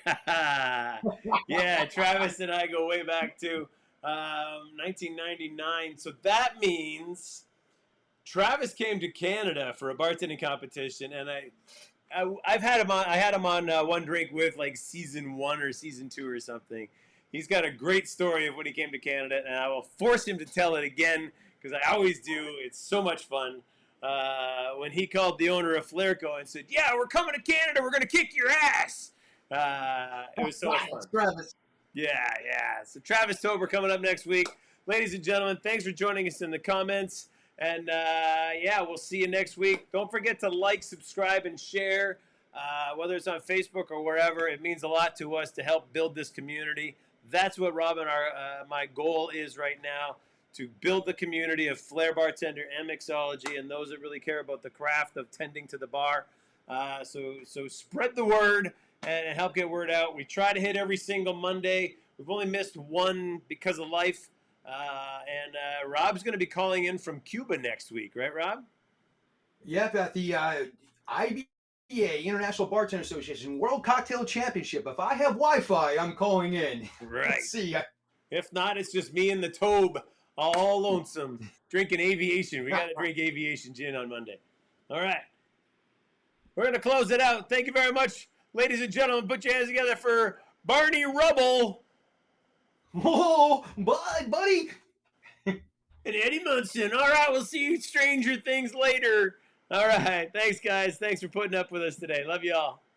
[SPEAKER 1] Yeah, Travis and I go way back to 1999. So that means Travis came to Canada for a bartending competition, and I've had him on. I had him on One Drink With, like season 1 or season 2 or something. He's got a great story of when he came to Canada, and I will force him to tell it again because I always do. It's so much fun. When he called the owner of Flairco and said, "Yeah, we're coming to Canada. We're going to kick your ass." It was so much fun.
[SPEAKER 2] Travis.
[SPEAKER 1] Yeah. So Travis Tober coming up next week. Ladies and gentlemen, thanks for joining us in the comments. And, we'll see you next week. Don't forget to like, subscribe, and share, whether it's on Facebook or wherever. It means a lot to us to help build this community. That's what Rob and my goal is right now, to build the community of Flair Bartender and Mixology and those that really care about the craft of tending to the bar. So spread the word and help get word out. We try to hit every single Monday. We've only missed one because of life. And Rob's going to be calling in from Cuba next week, right, Rob?
[SPEAKER 2] Yep, at the IBA, International Bartender Association World Cocktail Championship. If I have Wi-Fi, I'm calling in.
[SPEAKER 1] Right.
[SPEAKER 2] Let's see.
[SPEAKER 1] If not, it's just me and the Tobe, all lonesome, drinking aviation. We got to drink aviation gin on Monday. All right. We're going to close it out. Thank you very much, ladies and gentlemen. Put your hands together for Barney Rubble.
[SPEAKER 2] Oh, bye, buddy.
[SPEAKER 1] And Eddie Munson. All right, we'll see you Stranger Things later. All right. Thanks, guys. Thanks for putting up with us today. Love you all.